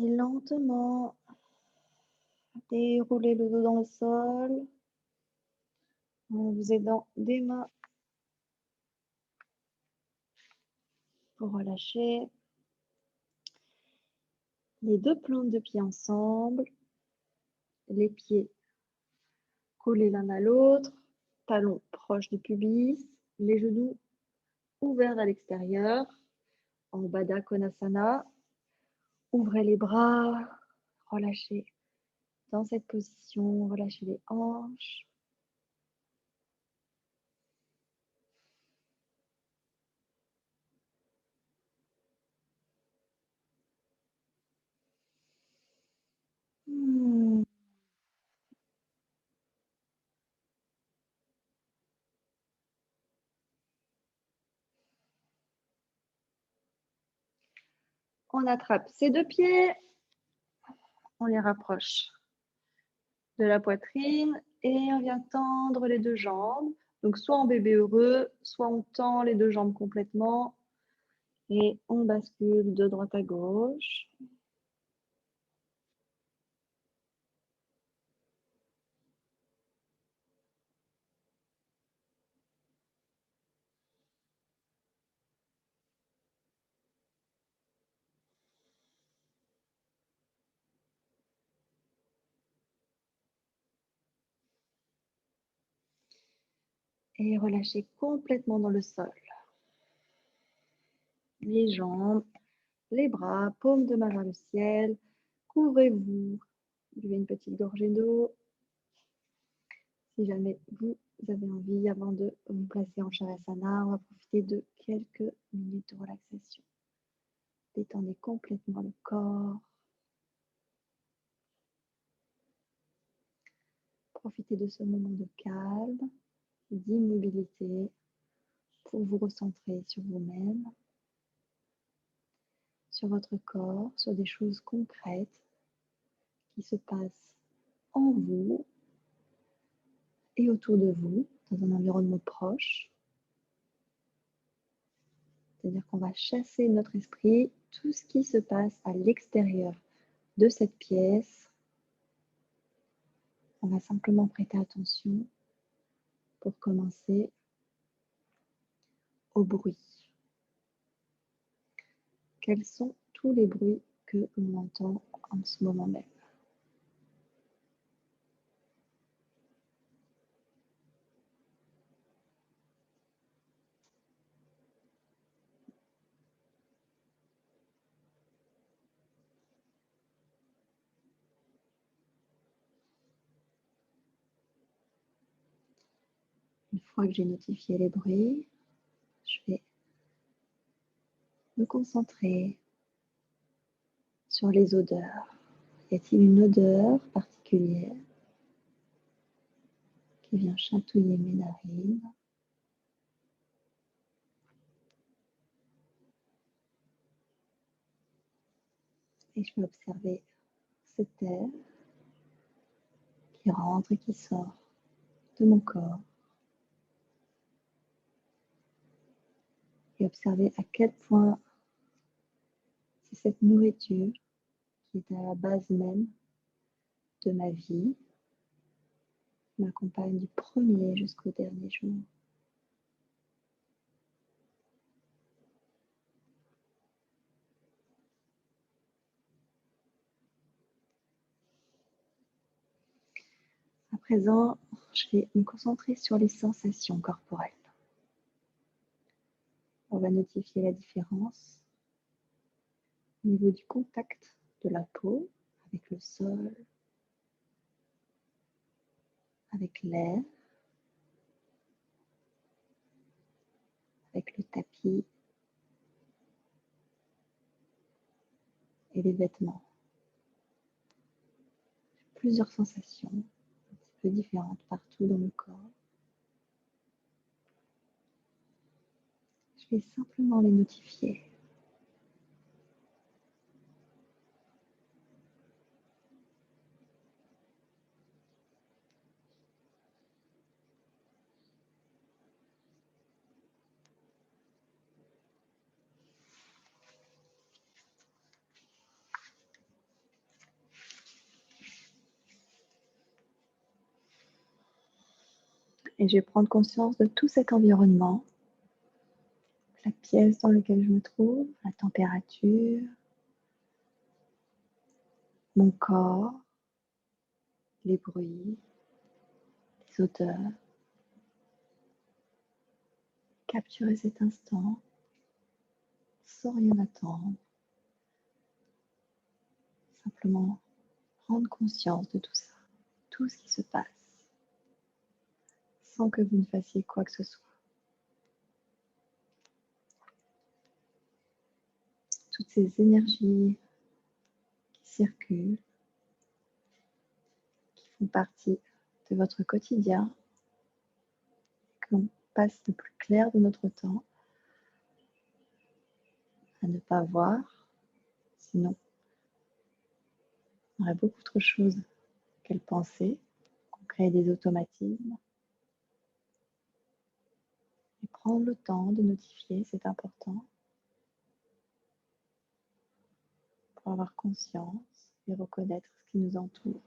Et lentement, déroulez le dos dans le sol en vous aidant des mains pour relâcher. Les deux plantes de pied ensemble, les pieds collés l'un à l'autre, talons proches du pubis, les genoux ouverts à l'extérieur, en Baddha Konasana. Ouvrez les bras, relâchez dans cette position, relâchez les hanches. On attrape ces deux pieds, on les rapproche de la poitrine et on vient tendre les deux jambes. Donc, soit en bébé heureux, soit on tend les deux jambes complètement et on bascule de droite à gauche. Et relâchez complètement dans le sol. Les jambes, les bras, paume de main vers le ciel. Couvrez-vous. Buvez une petite gorgée d'eau. Si jamais vous avez envie, avant de vous placer en Shavasana, on va profiter de quelques minutes de relaxation. Détendez complètement le corps. Profitez de ce moment de calme, d'immobilité pour vous recentrer sur vous-même, sur votre corps, sur des choses concrètes qui se passent en vous et autour de vous, dans un environnement proche. C'est-à-dire qu'on va chasser de notre esprit tout ce qui se passe à l'extérieur de cette pièce. On va simplement prêter attention pour commencer au bruit. Quels sont tous les bruits que l'on entend en ce moment même? Une fois que j'ai notifié les bruits, je vais me concentrer sur les odeurs. Y a-t-il une odeur particulière qui vient chatouiller mes narines? Et je vais observer cet air qui rentre et qui sort de mon corps. Et observer à quel point c'est cette nourriture qui est à la base même de ma vie, qui m'accompagne du premier jusqu'au dernier jour. À présent, je vais me concentrer sur les sensations corporelles. On va notifier la différence au niveau du contact de la peau avec le sol, avec l'air, avec le tapis et les vêtements. Plusieurs sensations un petit peu différentes partout dans le corps. Je vais simplement les notifier. Et je vais prendre conscience de tout cet environnement, la pièce dans laquelle je me trouve, la température, mon corps, les bruits, les odeurs. Capturer cet instant sans rien attendre. Simplement prendre conscience de tout ça, tout ce qui se passe, sans que vous ne fassiez quoi que ce soit. Toutes ces énergies qui circulent, qui font partie de votre quotidien, que l'on passe le plus clair de notre temps à ne pas voir, Sinon, on aurait beaucoup trop de choses qu'elle pensait, qu'on crée des automatismes. Et prendre le temps de notifier, c'est important pour avoir conscience et reconnaître ce qui nous entoure.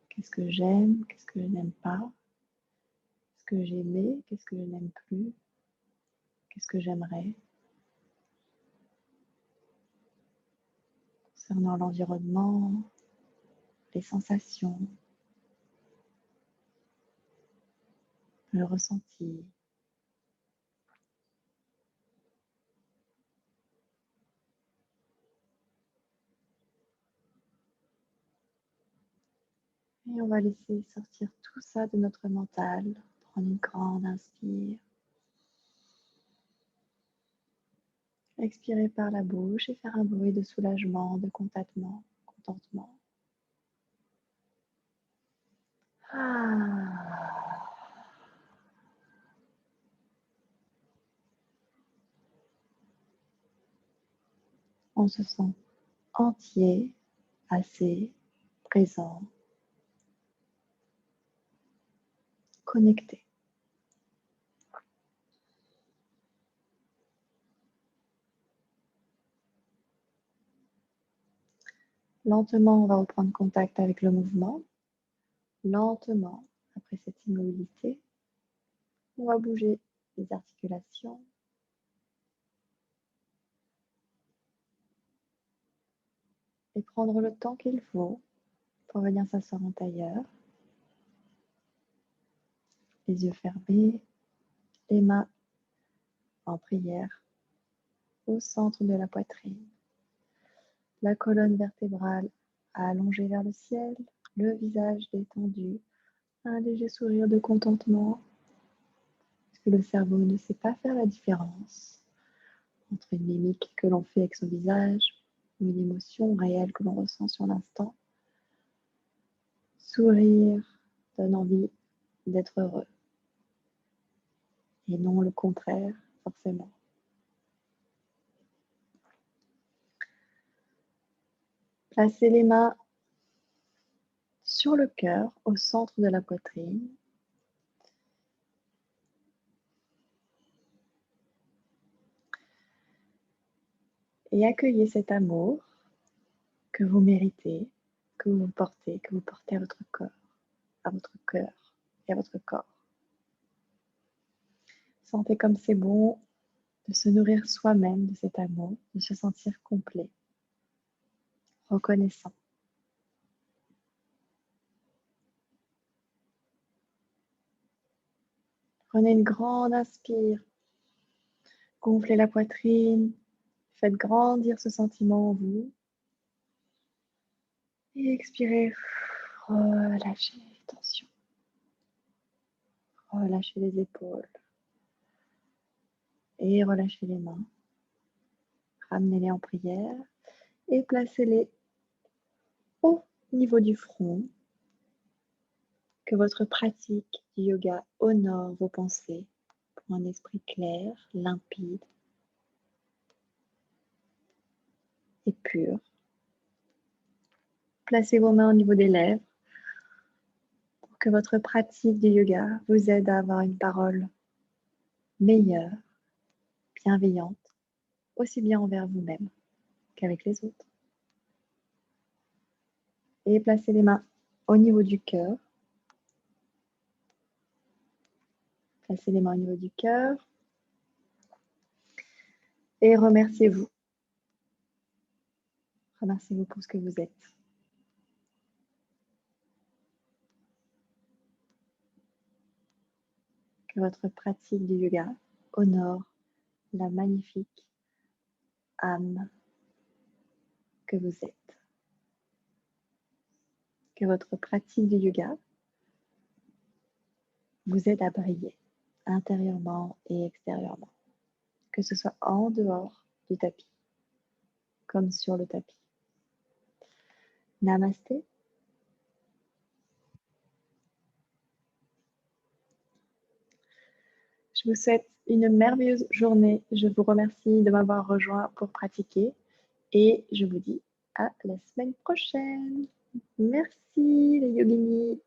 Qu'est-ce que j'aime, qu'est-ce que je n'aime pas, qu'est-ce que j'aimais, qu'est-ce que je n'aime plus, qu'est-ce que j'aimerais. Concernant l'environnement, les sensations, le ressenti. Et on va laisser sortir tout ça de notre mental. Prendre une grande inspire. Expirer par la bouche et faire un bruit de soulagement, de contentement. Ah. On se sent entier, assez, présent, connecté. Lentement, on va reprendre contact avec le mouvement. Lentement, après cette immobilité, on va bouger les articulations. Et prendre le temps qu'il faut pour venir s'asseoir en tailleur. Les yeux fermés, les mains en prière au centre de la poitrine. La colonne vertébrale allongée vers le ciel, le visage détendu, un léger sourire de contentement. Parce que le cerveau ne sait pas faire la différence entre une mimique que l'on fait avec son visage ou une émotion réelle que l'on ressent sur l'instant. Sourire donne envie d'être heureux et non le contraire forcément. Placez les mains sur le cœur, au centre de la poitrine. Et accueillez cet amour que vous méritez, que vous portez à votre corps, à votre cœur et à votre corps. Sentez comme c'est bon de se nourrir soi-même de cet amour, de se sentir complet, reconnaissant. Prenez une grande inspire, gonflez la poitrine, faites grandir ce sentiment en vous. Et expirez, relâchez les tensions, relâchez les épaules et relâchez les mains. Ramenez-les en prière et placez-les au niveau du front. Que votre pratique du yoga honore vos pensées pour un esprit clair, limpide et pur. Placez vos mains au niveau des lèvres pour que votre pratique du yoga vous aide à avoir une parole meilleure, bienveillante, aussi bien envers vous-même qu'avec les autres. Et placez les mains au niveau du cœur. Placez les mains au niveau du cœur. Et remerciez-vous. Remerciez-vous pour ce que vous êtes. Que votre pratique du yoga honore la magnifique âme que vous êtes. Que votre pratique du yoga vous aide à briller intérieurement et extérieurement. Que ce soit en dehors du tapis, comme sur le tapis. Namasté. Je vous souhaite une merveilleuse journée. Je vous remercie de m'avoir rejoint pour pratiquer Et je vous dis à la semaine prochaine. Merci les yoginis.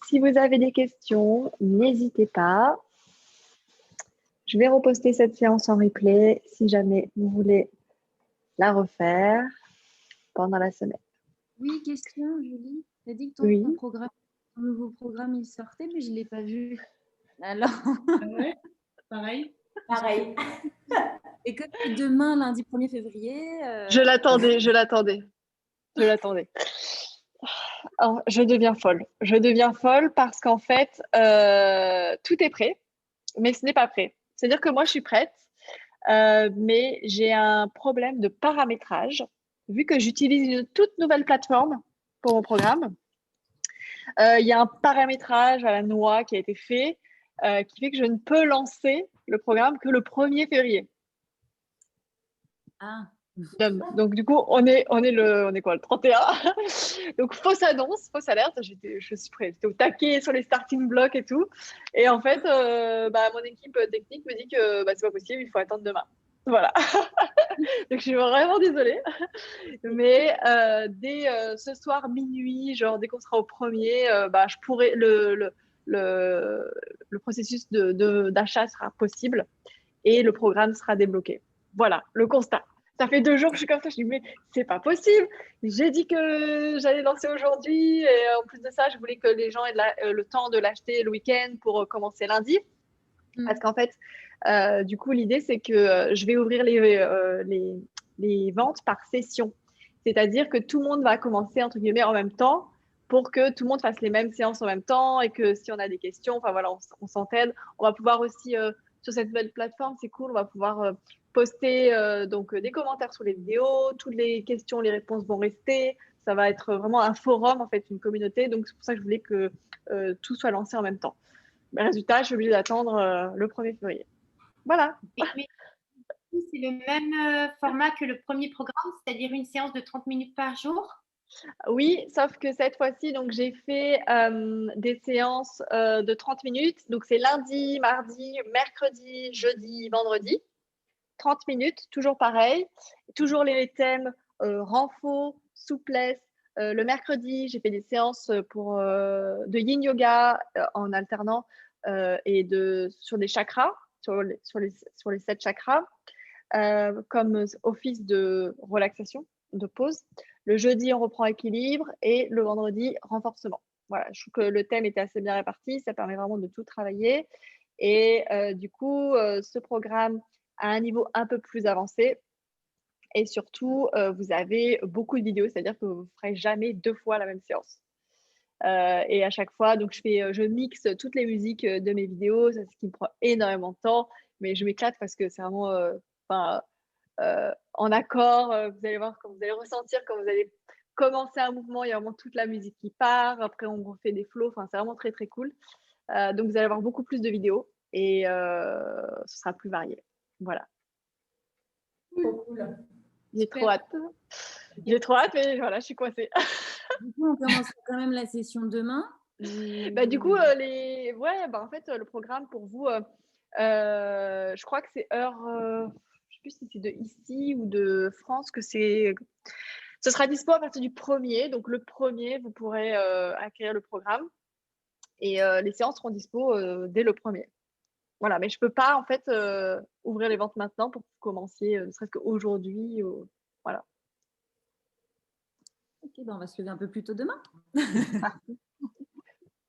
Si vous avez des questions, n'hésitez pas. Je vais reposter cette séance en replay si jamais vous voulez la refaire pendant la semaine. Oui, question, Julie. Tu as dit que Oui. ton nouveau programme, il sortait, mais je ne l'ai pas vu. Alors, Ah ouais, pareil. Pareil. et que demain, lundi 1er février. Je l'attendais. Alors, je deviens folle. Je deviens folle parce qu'en fait, tout est prêt, mais ce n'est pas prêt. C'est-à-dire que moi, je suis prête, mais j'ai un problème de paramétrage, vu que j'utilise une toute nouvelle plateforme pour mon programme. Il y a un paramétrage à la noix qui a été fait, qui fait que je ne peux lancer le programme que le 1er février. Ah, Donc du coup, on est quoi, le 31. Donc fausse annonce, fausse alerte. Je suis prête. J'étais au taquet sur les starting blocks et tout. Et en fait, mon équipe technique me dit que c'est pas possible, il faut attendre demain. Voilà. Donc je suis vraiment désolée. Mais dès ce soir minuit, genre dès qu'on sera au 1er, je pourrai le processus d'achat sera possible et le programme sera débloqué. Voilà le constat. Ça fait 2 jours que je suis comme ça. Je dis, mais c'est pas possible. J'ai dit que j'allais lancer aujourd'hui. Et en plus de ça, je voulais que les gens aient le temps de l'acheter le week-end pour commencer lundi. Parce qu'en fait, du coup, l'idée, c'est que je vais ouvrir les ventes par session. C'est-à-dire que tout le monde va commencer, entre guillemets, en même temps pour que tout le monde fasse les mêmes séances en même temps et que si on a des questions, enfin voilà, on s'entraide. On va pouvoir aussi, sur cette nouvelle plateforme, c'est cool, on va pouvoir poster des commentaires sur les vidéos, toutes les questions, les réponses vont rester. Ça va être vraiment un forum, en fait, une communauté. Donc, c'est pour ça que je voulais que tout soit lancé en même temps. Mais résultat, je suis obligée d'attendre le 1er février. Voilà. Mais c'est le même format que le premier programme, c'est-à-dire une séance de 30 minutes par jour? Oui, sauf que cette fois-ci, donc j'ai fait des séances de 30 minutes. Donc, c'est lundi, mardi, mercredi, jeudi, vendredi. 30 minutes, toujours pareil. Toujours les thèmes renfo, souplesse. Le mercredi, j'ai fait des séances de yin yoga en alternant et sur les chakras, sur les 7 chakras, comme office de relaxation, de pause. Le jeudi, on reprend équilibre et le vendredi, renforcement. Voilà, je trouve que le thème était assez bien réparti, ça permet vraiment de tout travailler. Et du coup, ce programme à un niveau un peu plus avancé. Et surtout, vous avez beaucoup de vidéos, c'est-à-dire que vous ne ferez jamais 2 fois la même séance. Et à chaque fois, donc je mixe toutes les musiques de mes vidéos, c'est ce qui me prend énormément de temps, mais je m'éclate parce que c'est vraiment en accord. Vous allez voir, quand vous allez ressentir, quand vous allez commencer un mouvement, il y a vraiment toute la musique qui part. Après, on refait des flows, enfin, c'est vraiment très, très cool. Donc, vous allez avoir beaucoup plus de vidéos et ce sera plus varié. Voilà. Trop cool. J'ai trop hâte. J'ai trop hâte, mais voilà, je suis coincée. du coup, on commence quand même la session demain. Du coup, en fait, le programme pour vous, je crois que c'est heure, je ne sais plus si c'est de ici ou de France, ce sera dispo à partir du 1er. Donc, le 1er, vous pourrez acquérir le programme et les séances seront dispo dès le 1er. Voilà, mais je ne peux pas, en fait, ouvrir les ventes maintenant pour que vous commenciez, ne serait-ce qu'aujourd'hui. Voilà. Ok, on va se lever un peu plus tôt demain.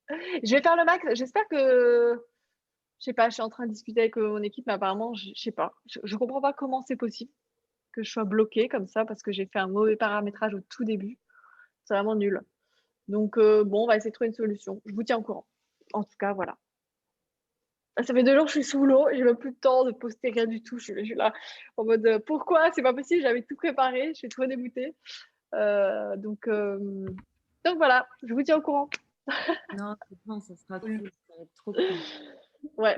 Je vais faire le max. J'espère que, je sais pas, je suis en train de discuter avec mon équipe, mais apparemment, je sais pas. Je comprends pas comment c'est possible que je sois bloquée comme ça parce que j'ai fait un mauvais paramétrage au tout début. C'est vraiment nul. Donc, on va essayer de trouver une solution. Je vous tiens au courant. En tout cas, voilà. Ça fait 2 jours que je suis sous l'eau et j'ai même plus de temps de poster rien du tout. Je suis là en mode pourquoi c'est pas possible, j'avais tout préparé, je suis trop dégoûtée. Donc voilà, je vous tiens au courant. Non, c'est bon, ça sera cool. Ça va être trop cool. Ouais.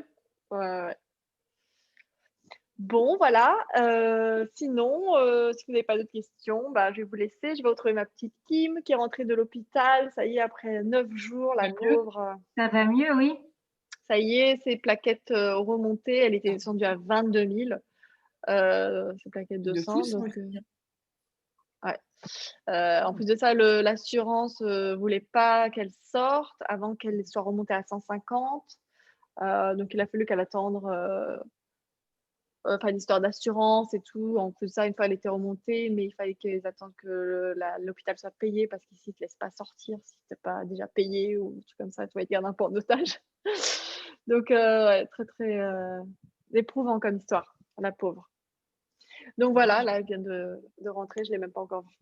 Bon, voilà. Sinon, si vous n'avez pas d'autres questions, je vais vous laisser. Je vais retrouver ma petite Kim qui est rentrée de l'hôpital. Ça y est, après 9 jours, la pauvre. Ça va mieux, oui. Ça y est, ces plaquettes ont remonté. Elle était descendue à 22 000, ces plaquettes de De sang. plus, Donc, moi, ouais. En plus de ça, l'assurance voulait pas qu'elle sorte avant qu'elle soit remontée à 150. Donc, il a fallu qu'elle attendre, enfin, l'histoire d'assurance et tout. En plus de ça, une fois elle était remontée, mais il fallait qu'ils attendent que l'hôpital soit payé parce qu'ici, ils ne te laissent pas sortir si tu n'es pas déjà payé ou un truc comme ça. Tu vas être gardé un peu en otage. Donc, ouais, très, très éprouvant comme histoire, la pauvre. Donc, voilà, là, elle vient de rentrer. Je ne l'ai même pas encore vue.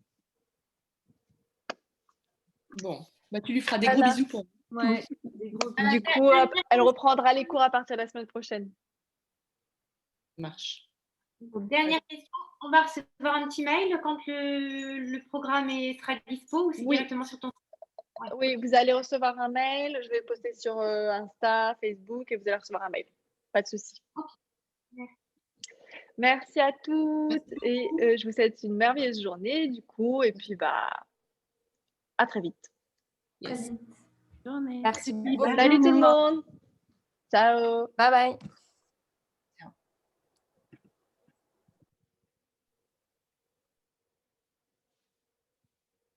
Bon, bah, tu lui feras des gros Voilà. bisous pour moi. Ouais. Des gros Du coup, elle reprendra les cours à partir de la semaine prochaine. Marche. Donc, dernière question, on va recevoir un petit mail quand le programme sera dispo ou c'est Oui. directement sur ton site? Ouais. Oui, vous allez recevoir un mail. Je vais poster sur Insta, Facebook et vous allez recevoir un mail. Pas de souci. Merci. Merci à toutes et je vous souhaite une merveilleuse journée du coup et puis bah à très vite. Yes. Journée. Merci beaucoup. Salut tout le monde. Ciao. Bye bye.